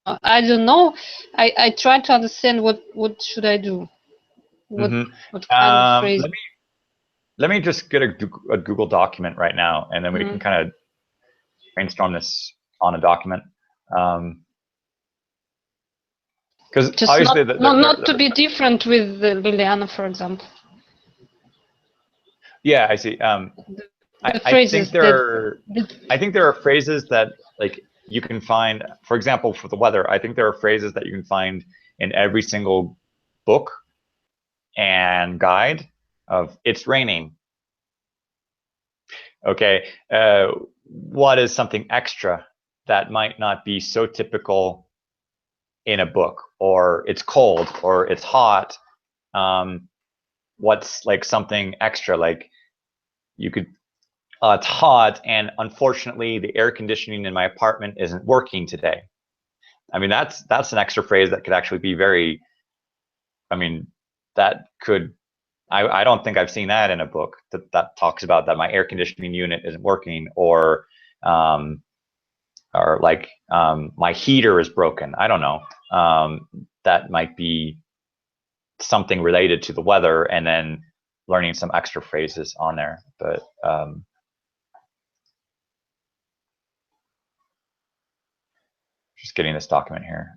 I don't know. I try to understand what should I do. What kind of phrase? Let me just get a Google document right now, and then we can kind of brainstorm this on a document. Because obviously, not to be different with Liliana, for example. Yeah, I see. I think there are phrases that like you can find. For example, for the weather, I think there are phrases that you can find in every single book and guide of "it's raining." Okay, what is something extra that might not be so typical in a book? Or it's cold, or it's hot. What's like something extra? Like you could, it's hot, and unfortunately the air conditioning in my apartment isn't working today. I mean, that's an extra phrase that could actually be very, I mean, that could, I don't think I've seen that in a book that talks about that my air conditioning unit isn't working, or like my heater is broken. I don't know. That might be something related to the weather, and then learning some extra phrases on there. But just getting this document here.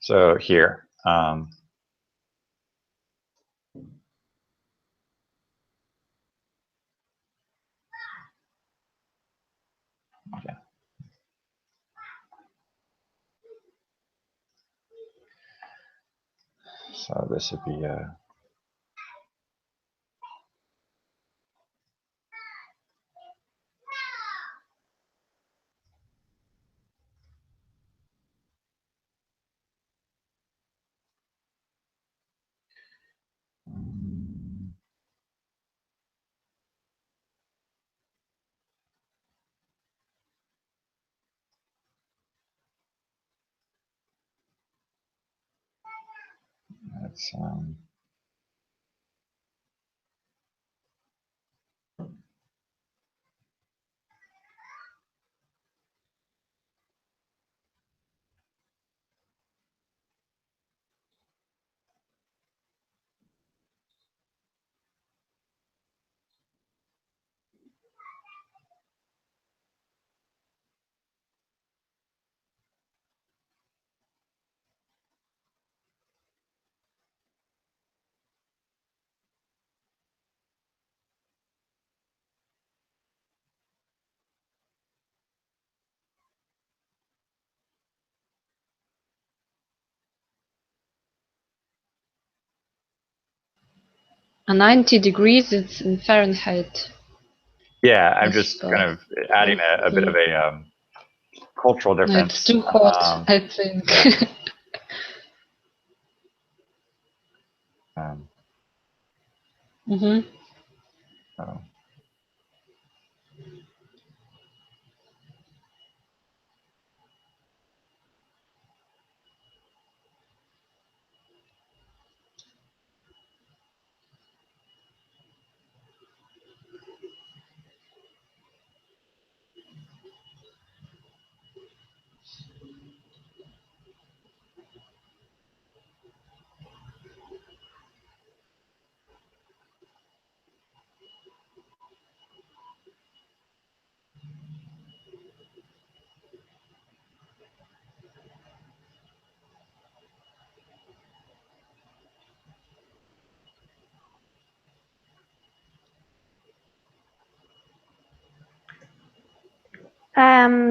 So here, yeah. So this would be That's, And 90 degrees, it's in Fahrenheit. yeah, I'm just kind of adding a bit of a cultural No, difference. it's too hot, I think. Yeah. Oh.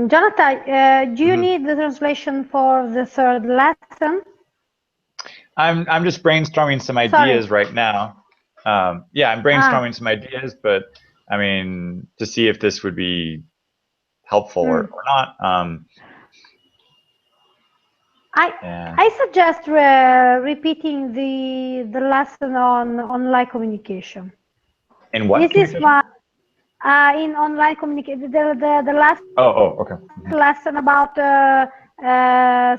Jonathan, do you need the translation for the third lesson? I'm just brainstorming some ideas right now. Yeah, I'm brainstorming some ideas, but I mean, to see if this would be helpful or not. I suggest repeating the lesson on online communication. In what? This is my in online communication. The last. Okay. Lesson about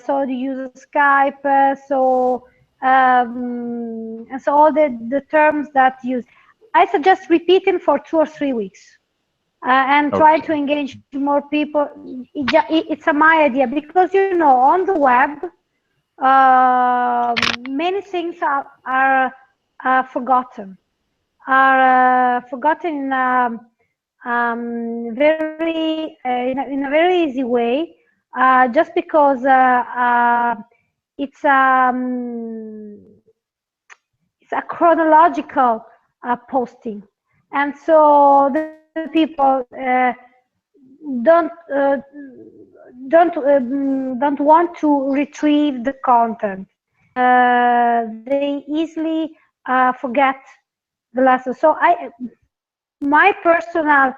so the use of Skype, and so all the terms that use. I suggest repeating for 2 or 3 weeks and try to engage more people. It's my idea because you know on the web many things are forgotten. Are forgotten very in a very easy way, just because it's a chronological posting, and so the people don't want to retrieve the content. They easily forget the lesson. So my personal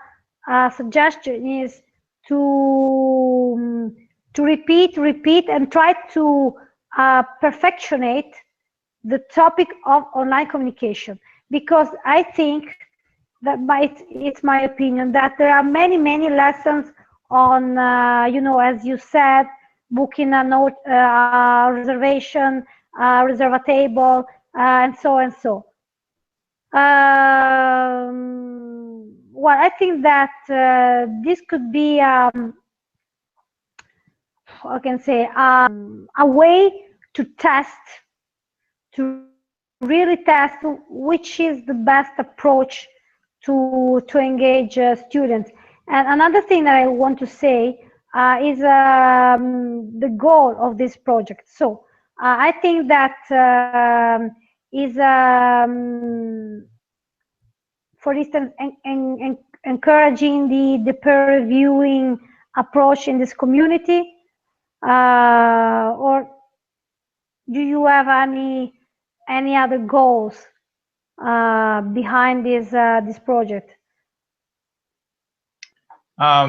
suggestion is to repeat, and try to perfectionate the topic of online communication, because I think that it's my opinion that there are many lessons on you know, as you said, booking a note, reservation, reserve a table, and so and so. Well, I think that this could be, I can say, a way to really test which is the best approach to engage students. And another thing that I want to say is the goal of this project. So I think that is for instance, encouraging the peer reviewing approach in this community, or do you have any other goals behind this project? Yeah,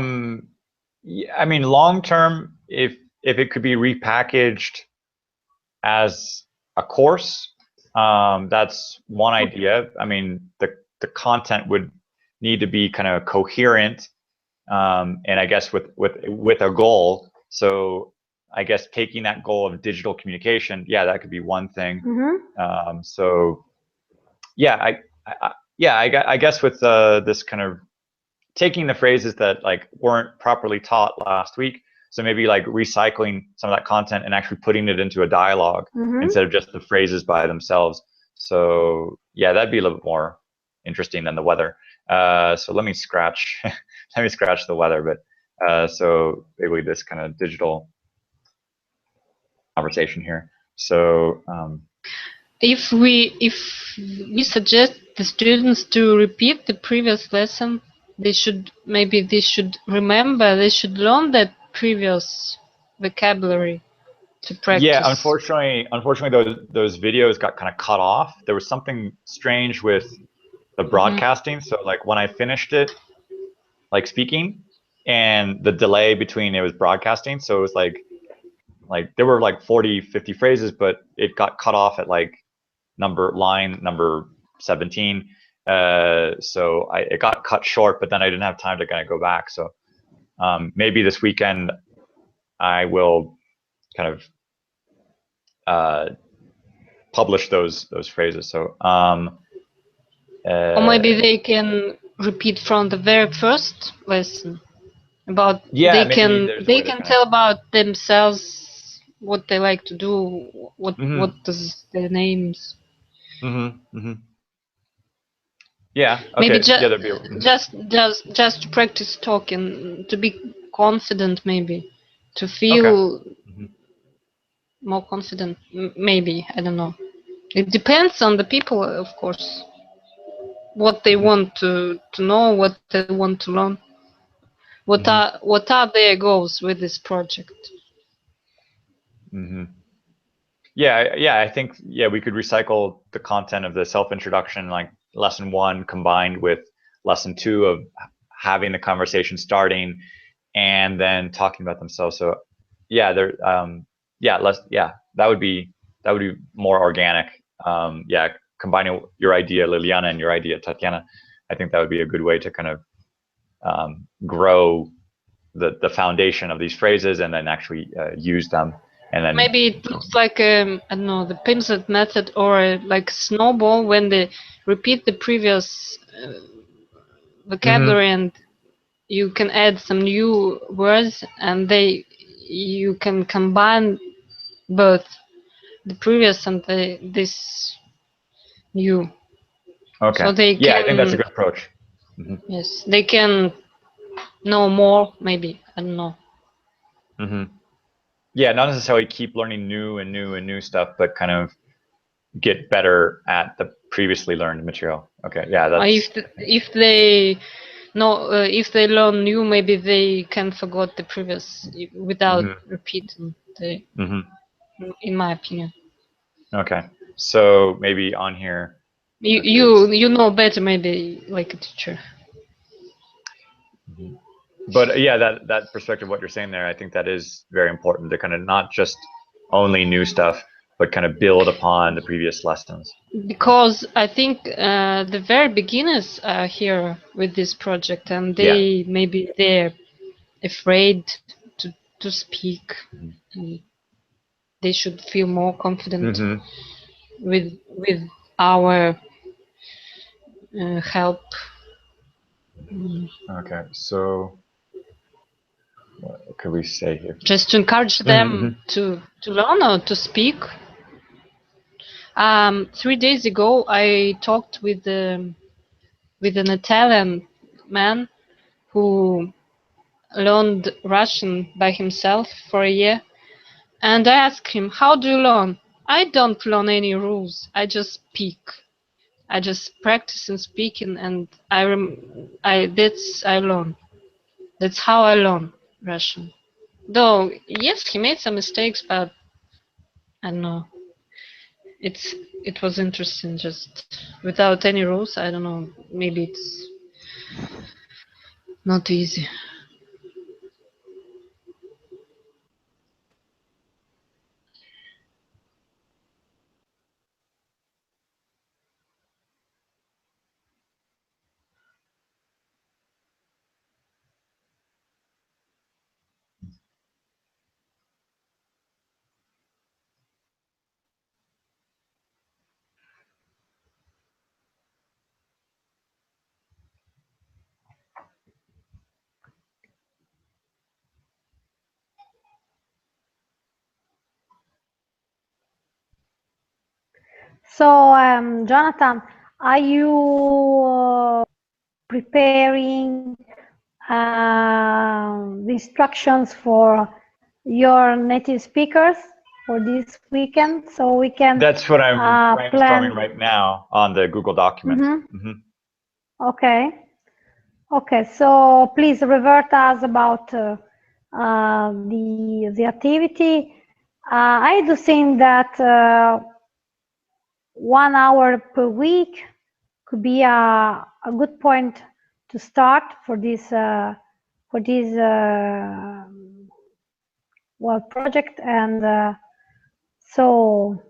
I mean, long term, if it could be repackaged as a course, that's one idea. I mean, the content would need to be kind of coherent, and I guess with a goal. So I guess taking that goal of digital communication, yeah, that could be one thing. So yeah, I guess with this kind of taking the phrases that like weren't properly taught last week, so maybe like recycling some of that content and actually putting it into a dialogue instead of just the phrases by themselves. So yeah, that'd be a little bit more interesting than the weather. So let me scratch the weather, but so maybe this kind of digital conversation here. So if we suggest the students to repeat the previous lesson, they should remember, they should learn that previous vocabulary to practice. Yeah, unfortunately those videos got kind of cut off. There was something strange with the broadcasting. So like when I finished it, like speaking, and the delay between it was broadcasting, so it was like there were like 40, 50 phrases, but it got cut off at like line number 17. So it got cut short, but then I didn't have time to kind of go back. So maybe this weekend I will kind of publish those phrases. So or maybe they can repeat from the very first lesson about they can tell about themselves, what they like to do, what does their names. Yeah. Okay. Maybe just to practice talking, to be confident, maybe to feel more confident. Maybe, I don't know. It depends on the people, of course. What they want to know, what they want to learn. What are their goals with this project? Yeah, I think we could recycle the content of the self-introduction, like lesson 1 combined with lesson 2 of having the conversation starting and then talking about themselves. So yeah, that would be more organic. Combining your idea, Liliana, and your idea, Tatiana, I think that would be a good way to kind of grow the foundation of these phrases and then actually use them. And then maybe it looks like I don't know, the pinset method, or like snowball, when they repeat the previous vocabulary and you can add some new words, and you can combine both the previous and this new. Okay. So they I think that's a good approach. Yes, they can know more. Maybe, I don't know. Yeah, not necessarily keep learning new stuff, but kind of get better at the previously learned material. Okay, yeah, that's. If they if they learn new, maybe they can forget the previous without repeating the. In my opinion. Okay, so maybe on here. You know better, maybe, like a teacher. But yeah, that perspective, what you're saying there, I think that is very important to kind of not just only new stuff, but kind of build upon the previous lessons. Because I think the very beginners are here with this project, and maybe they're afraid to speak. They should feel more confident with our help. Okay, so what could we say here? Just to encourage them to learn or to speak. 3 days ago, I talked with an Italian man who learned Russian by himself for a year, and I asked him, "How do you learn?" "I don't learn any rules. I just speak. I just practice in speaking, and I learn. That's how I learn Russian." Though yes, he made some mistakes, but I don't know. It was interesting, just without any rules. I don't know. Maybe it's not easy. So, Jonathan, are you preparing the instructions for your native speakers for this weekend, so we can? That's what I'm brainstorming plan right now on the Google document. Okay. Okay. So please revert us about the activity. I do think that 1 hour per week could be a good point to start for this well, project. And so,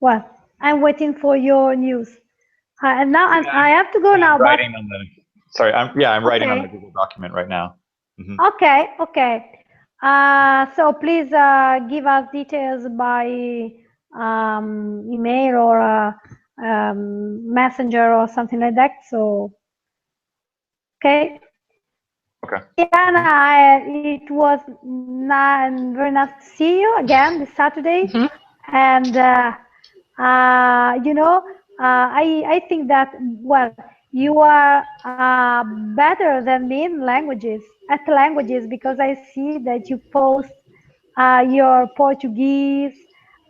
well, I'm waiting for your news. And now I have to go now. I'm writing on the. Sorry, I'm writing on the Okay. Google document right now. Okay. Okay. So please give us details by email or messenger or something like that. So, okay. Okay. Diana, it was very nice to see you again this Saturday. And you know, I think that, well, you are better than me in languages, because I see that you post your Portuguese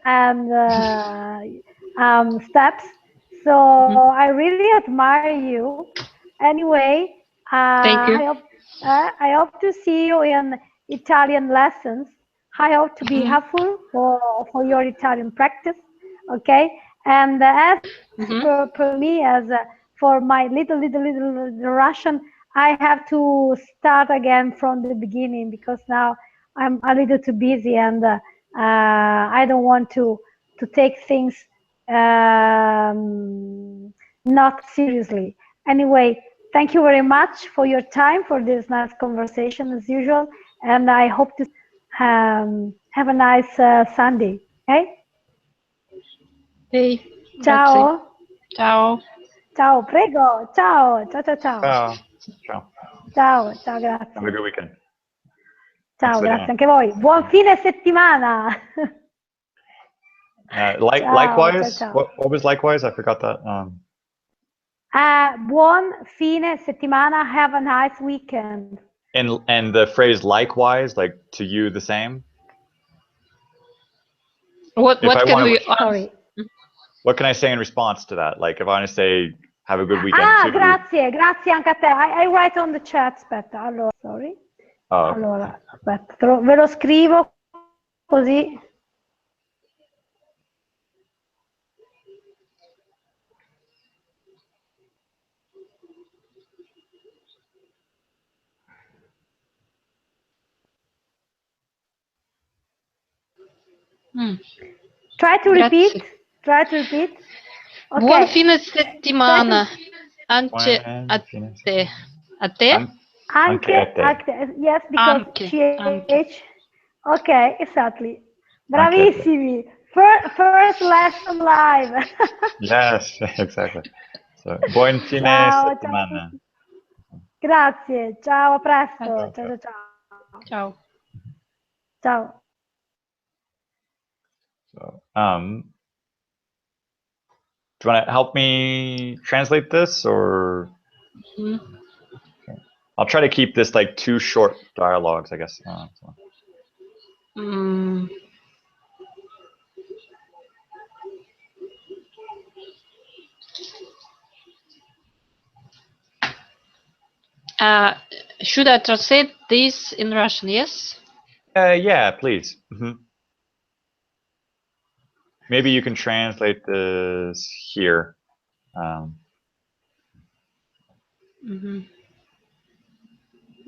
and steps. So I really admire you. Anyway, Thank you. I hope to see you in Italian lessons. I hope to be helpful for your Italian practice. Okay, and as for me, as for my little Russian, I have to start again from the beginning, because now I'm a little too busy, and I don't want to take things not seriously. Anyway, thank you very much for your time, for this nice conversation as usual, and I hope to have a nice Sunday. Okay. Hey. Ciao. Ciao. Ciao, prego. Ciao, ciao, ciao, ciao. Ciao. Ciao. Ciao, ciao, grazie. Have a good weekend. Ciao, grazie anche voi. Buon fine settimana. Ciao, Likewise. ciao, ciao. What was likewise? I forgot that. Buon fine settimana. Have a nice weekend. And the phrase likewise, like to you the same. What can we? Sorry. What can I say in response to that? Like if I want to say have a good weekend too. Grazie, grazie anche a te. I write on the chat. Aspetta, allora, sorry. Oh, okay. Allora, aspetta, ve lo scrivo così. Try to repeat. Try to repeat. Okay. Buon fine settimana. Anche a te. A te? Anche a te. Yes, because CH. Okay, exactly. Bravissimi. First lesson live. Yes, exactly. So, buon fine settimana. Grazie. Ciao, a presto. Ciao, ciao, ciao. Ciao. Ciao. So, do you want to help me translate this, or? Okay. I'll try to keep this like 2 short dialogues, I guess. Should I translate this in Russian? Yes. Yeah, please. Maybe you can translate this here.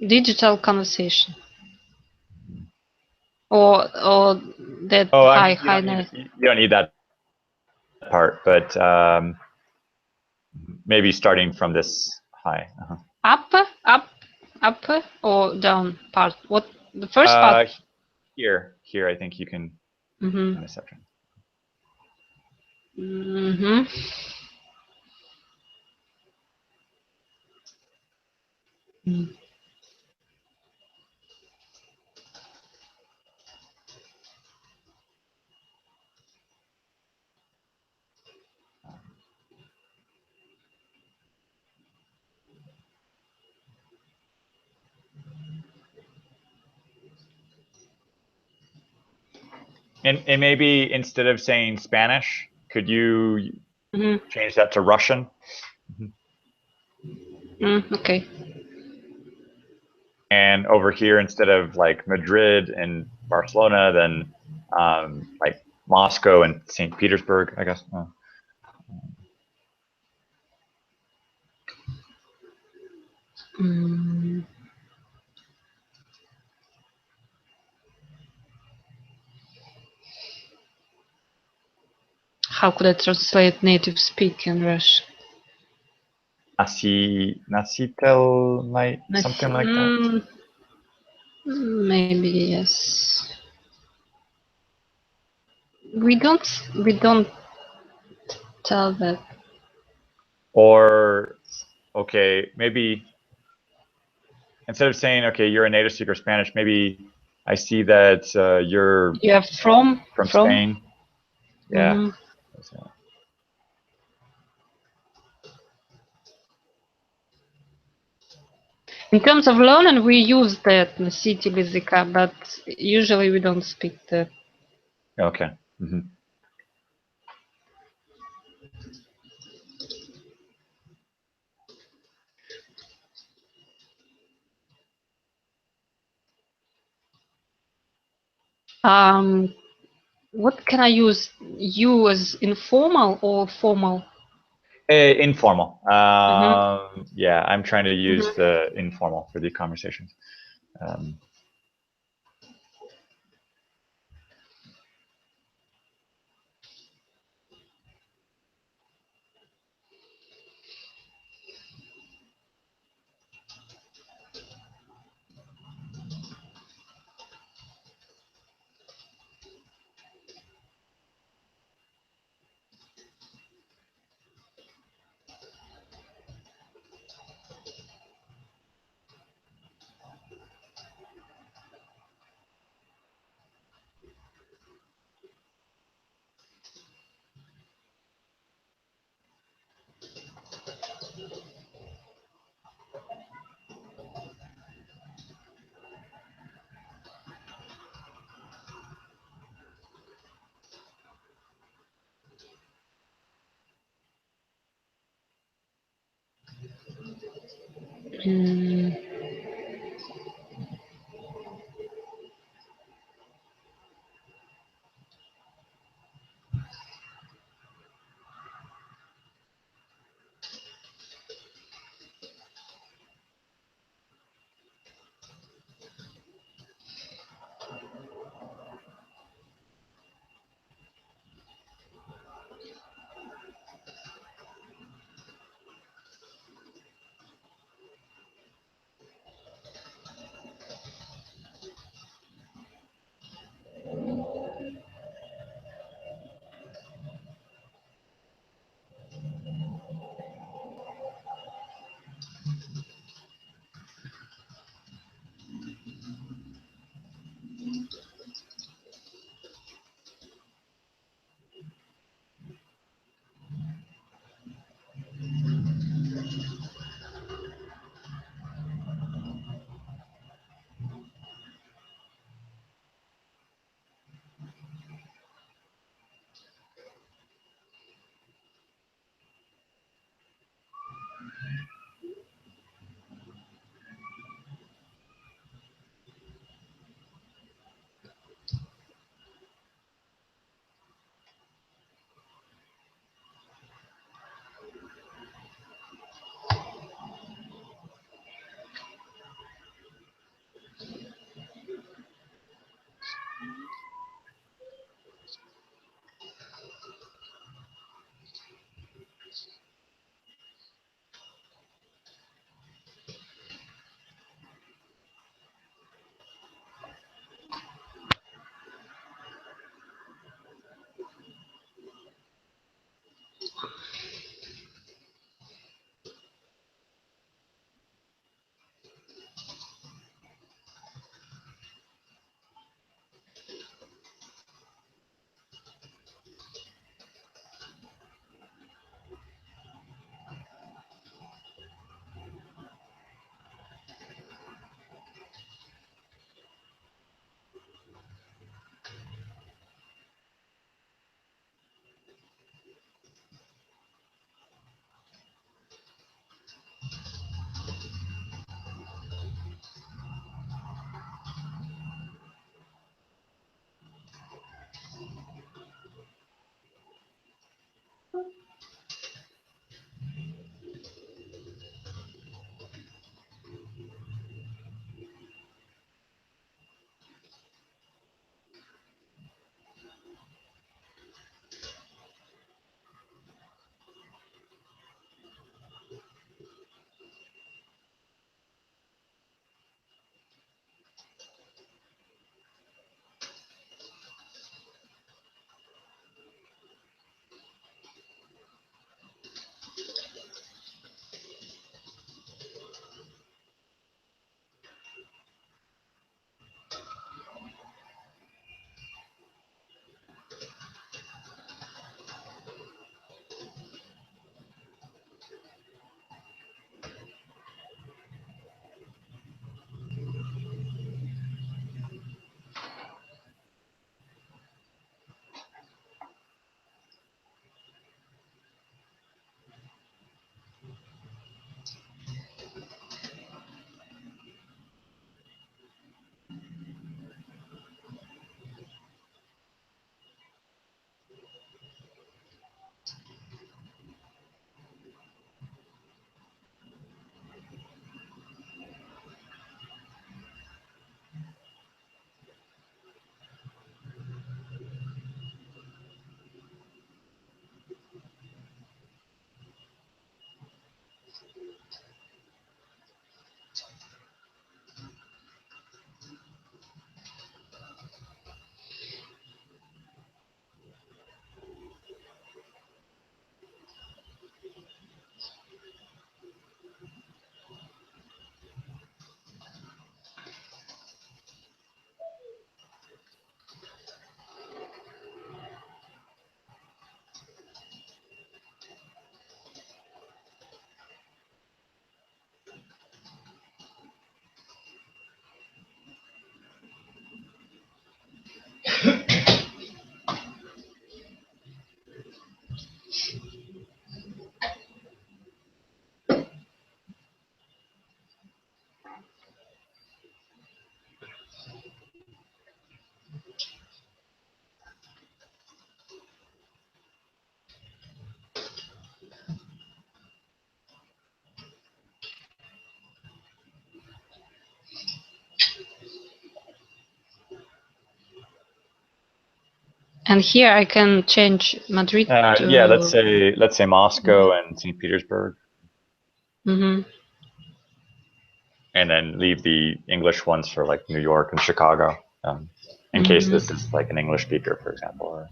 Digital conversation. Or that you don't need that part, but maybe starting from this hi. Up or down part? What the first part? Here I think you can. In a second. And maybe instead of saying Spanish, could you change that to Russian? Okay. And over here, instead of like Madrid and Barcelona, then like Moscow and St. Petersburg, I guess. How could I translate native speak in Russian? Nasitel night, something like that. Maybe yes. We don't tell that. Or okay, maybe instead of saying okay, you're a native speaker of Spanish, maybe I see that you're from Spain. Yeah. In terms of learning, we use that носитель языка, but usually we don't speak that. Okay. What can I use? You as informal or formal? Informal. Yeah, I'm trying to use the informal for the conversations. And here I can change Madrid to... Yeah, let's say Moscow and St. Petersburg. Mm-hmm. And then leave the English ones for like New York and Chicago, in case this is like an English speaker, for example. Or,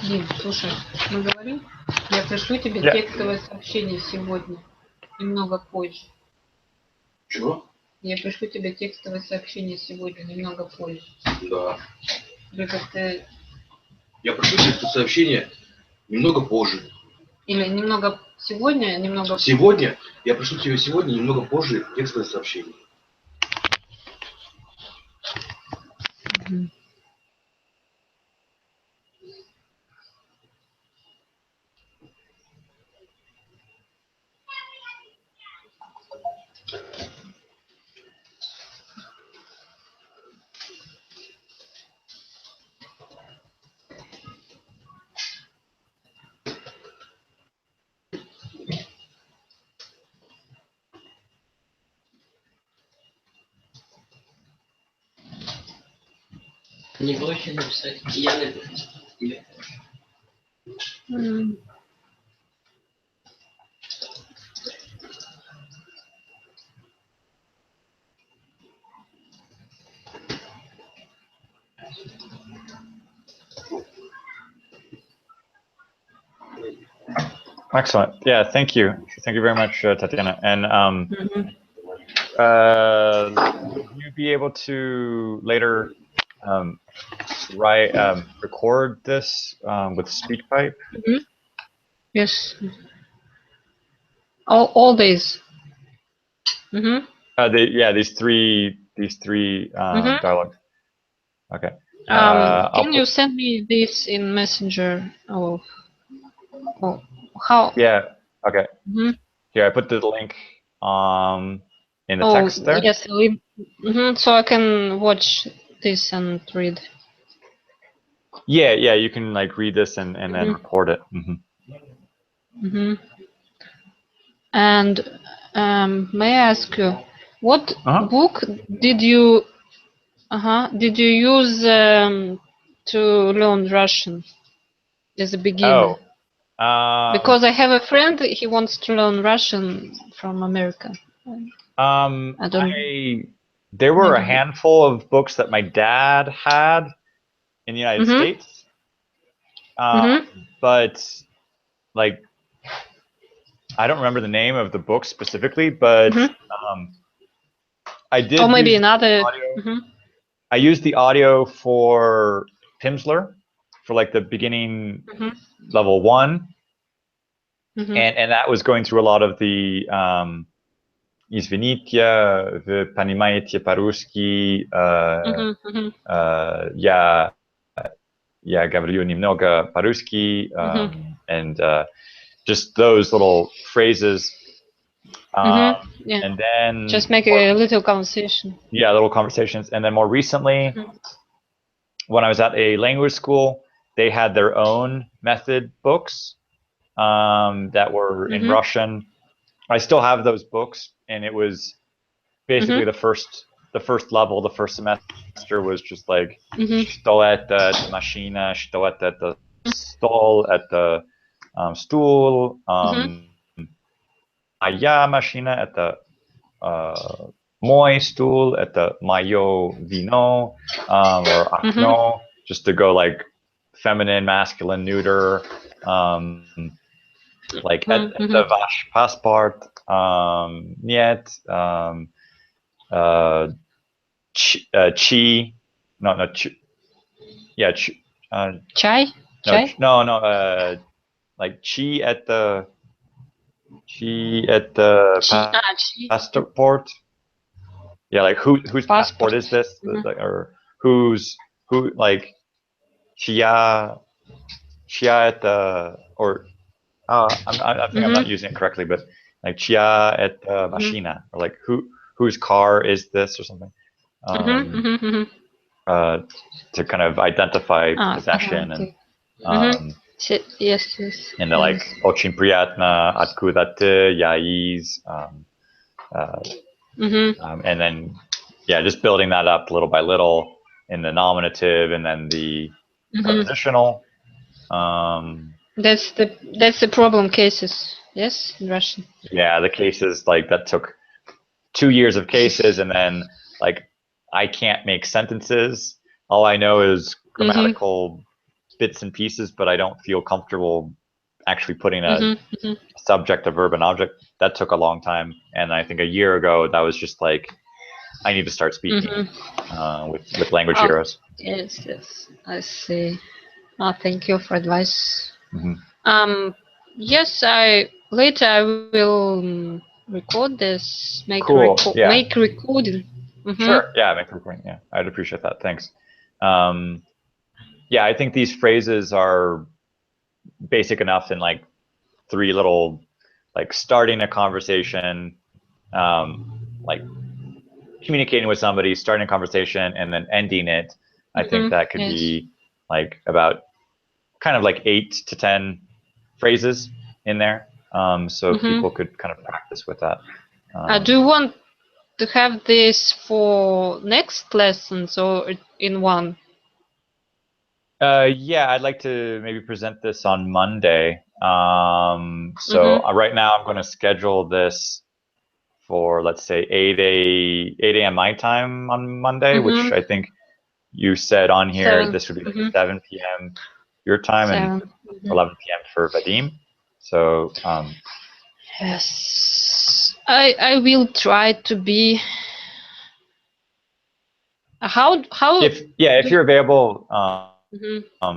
Дим, слушай, мы говорим, я пришлю тебе текстовое сообщение сегодня, немного позже. Чего? Я пришлю тебе текстовое сообщение сегодня, немного позже. Да. Ты... Я пришлю тебе сообщение немного позже. Или немного сегодня, немного... Сегодня? Я пришлю тебе сегодня немного позже текстовое сообщение. Не проще написать. Я напишу. Excellent. Yeah, thank you. Thank you very much, Tatiana. And would you be able to later record this with SpeakPipe? Yes. All days. These three dialogues. Okay. Can you send me this in Messenger? Oh, how? Yeah. Okay. Here, I put the link in the text there. Yes. So I can watch this and read. Yeah. You can like read this and then record it. And may I ask you, what book did you use to learn Russian as a beginner? Because I have a friend, he wants to learn Russian from America. I don't know. There were a handful of books that my dad had in the United States, but like I don't remember the name of the book specifically, but I did. Or maybe another. I used the audio for Pimsleur for like the beginning level 1, and that was going through a lot of the Извините, вы понимаете по-русски, я говорю немного по-русски, and just those little phrases. And then just make a little conversation. Yeah, little conversations. And then more recently, when I was at a language school, they had their own method books that were in Russian. I still have those books, and it was basically the first level, the first semester was just like что это машина, что это стол, это стул, моя машина, это мой стул, это мое вино, or окно, just to go like feminine, masculine, neuter, like это ваш паспорт, нет, чи, no, yeah, Chai? No, like chi at the passport. Yeah, like whose passport is this? Or who like chia at the, or I think I'm not using it correctly, but like chia at machina, or like whose car is this or something. To kind of identify possession and yes. And they're like очень приятно, откуда ты, я из, and then just building that up little by little in the nominative and then the prepositional. That's the problem cases, yes, in Russian. Yeah, the cases, like that took 2 years of cases, and then like I can't make sentences. All I know is grammatical bits and pieces, but I don't feel comfortable actually putting a subject, a verb, and object. That took a long time, and I think a year ago that was just like I need to start speaking with Language Heroes. Yes, I see. Thank you for advice. Yes, later I will record this. Make make recording. Sure. Yeah, make a recording. Yeah, I'd appreciate that. Thanks. Yeah, I think these phrases are basic enough in like 3 little, like starting a conversation, like communicating with somebody, starting a conversation, and then ending it. I think that could be like about kind of like 8 to 10 phrases in there. So people could kind of practice with that. Do you want to have this for next lessons or in one? Yeah, I'd like to maybe present this on Monday. So right now I'm going to schedule this for, let's say, 8 a.m. my time on Monday, which I think you said on here this would be 7 p.m. your time and 11 p.m. for Vadim. So yes, I will try to be. How if you're available,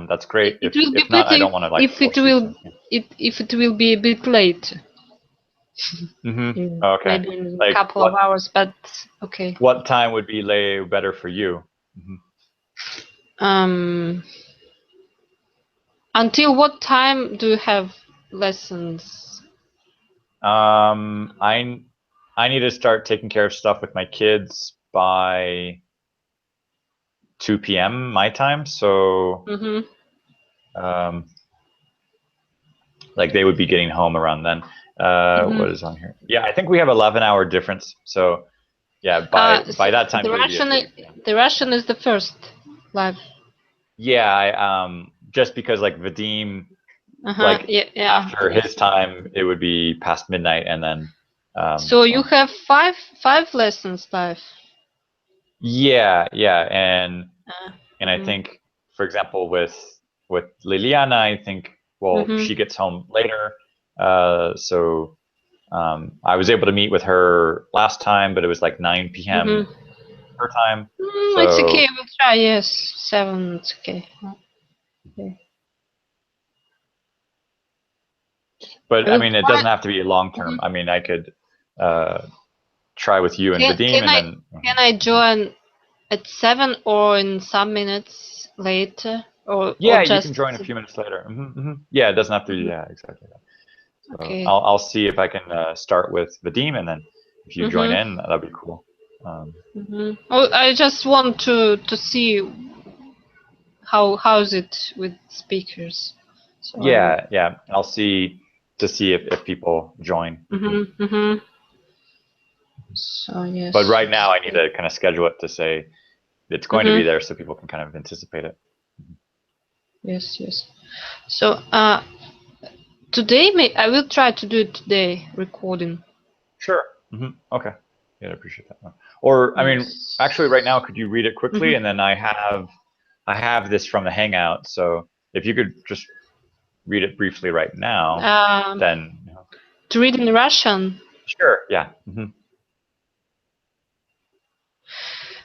that's great. It will if be not, better I don't want to like if it will if it will be a bit late. Okay. Maybe in a couple of hours, but okay. What time would be better for you? Until what time do you have lessons? I need to start taking care of stuff with my kids by 2 p.m. my time, so like they would be getting home around then. What is on here? Yeah, I think we have 11-hour difference, so yeah, by that time the Russian is the first live. Yeah, just because like Vadim, like after his time, it would be past midnight, and then. So you have five lessons live. Yeah, and I think, for example, with Liliana, I think she gets home later, so I was able to meet with her last time, but it was like 9 p.m. her time. So, it's okay. We'll try. Yes, 7. It's okay. But I mean, it doesn't have to be long term. I mean, I could try with you and Vadim, and then. Can I join at 7 or in some minutes later? Or you just can join a few minutes later. Yeah, it doesn't have to. Yeah, exactly. So okay. I'll see if I can start with Vadim, and then if you join in, that'd be cool. I just want to see how's it with speakers. So yeah. I'll see if people join. So yes. But right now, I need to kind of schedule it to say it's going to be there, so people can kind of anticipate it. Yes. So today, I will try to do it today, recording. Sure. Okay. Yeah, I appreciate that one. Or I mean, actually, right now, could you read it quickly, and then I have this from the Hangout. So if you could just read it briefly right now, then. To read in Russian. Sure. Yeah.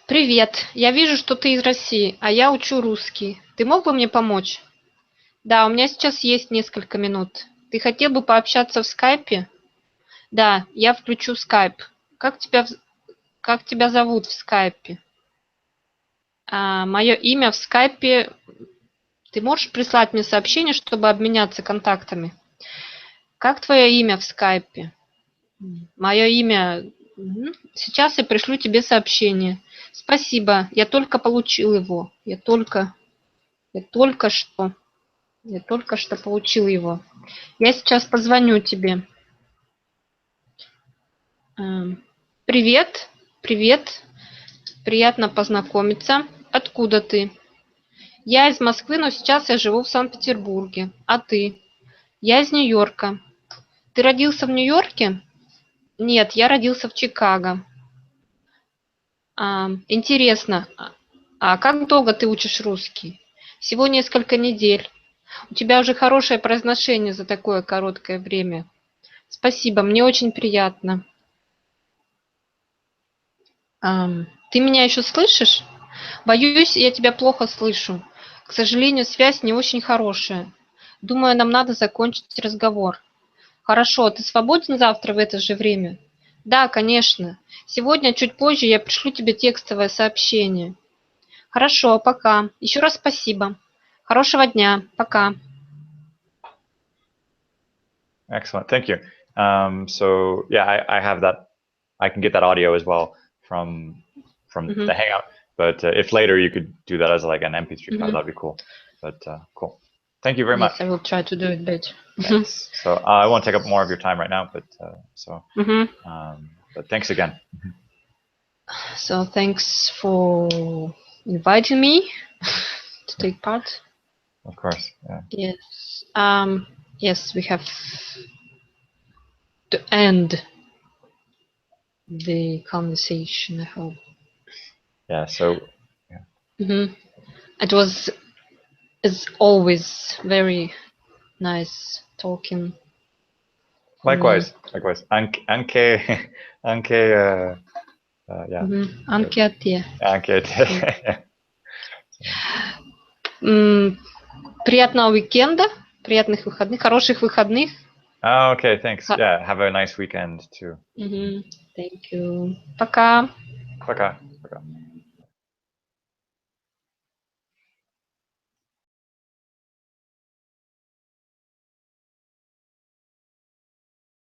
Привет. Я вижу, что ты из России, а я учу русский. Ты мог бы мне помочь? Да, у меня сейчас есть несколько минут. Ты хотел бы пообщаться в скайпе? Да, я включу скайп. Как тебя зовут в скайпе? Мое имя в скайпе... Ты можешь прислать мне сообщение, чтобы обменяться контактами? Как твое имя в скайпе? Мое имя... Сейчас я пришлю тебе сообщение. Спасибо, я только получил его. Я только что получил его. Я сейчас позвоню тебе. Привет. Приятно познакомиться. Откуда ты? Я из Москвы, но сейчас я живу в Санкт-Петербурге. А ты? Я из Нью-Йорка. Ты родился в Нью-Йорке? Нет, я родился в Чикаго. Интересно. А как долго ты учишь русский? Всего несколько недель. У тебя уже хорошее произношение за такое короткое время. Спасибо, мне очень приятно. Ты меня еще слышишь? Боюсь, я тебя плохо слышу. К сожалению, связь не очень хорошая. Думаю, нам надо закончить разговор. Хорошо, ты свободен завтра в это же время? Да, конечно. Сегодня, чуть позже, я пришлю тебе текстовое сообщение. Хорошо, пока. Еще раз спасибо. Хорошего дня. Пока. Excellent. Thank you. So yeah, I have that. I can get that audio as well from the Hangout. But if later you could do that as like an MP3 file, that'd be cool. But cool. Thank you very much. Yes, I will try to do it better. Thanks. So I won't take up more of your time right now, but but thanks again. So thanks for inviting me to take part. Of course. Yeah. Yes. Yes, we have to end the conversation, I hope. Yeah. So. Yeah. It was, as always, very nice talking. Likewise. Likewise. Anke. Yeah. Anke a te. Anke. Приятного уикенда, приятных выходных, хороших выходных. Oh, okay, thanks. Yeah, have a nice weekend too. Thank you. Пока. Пока.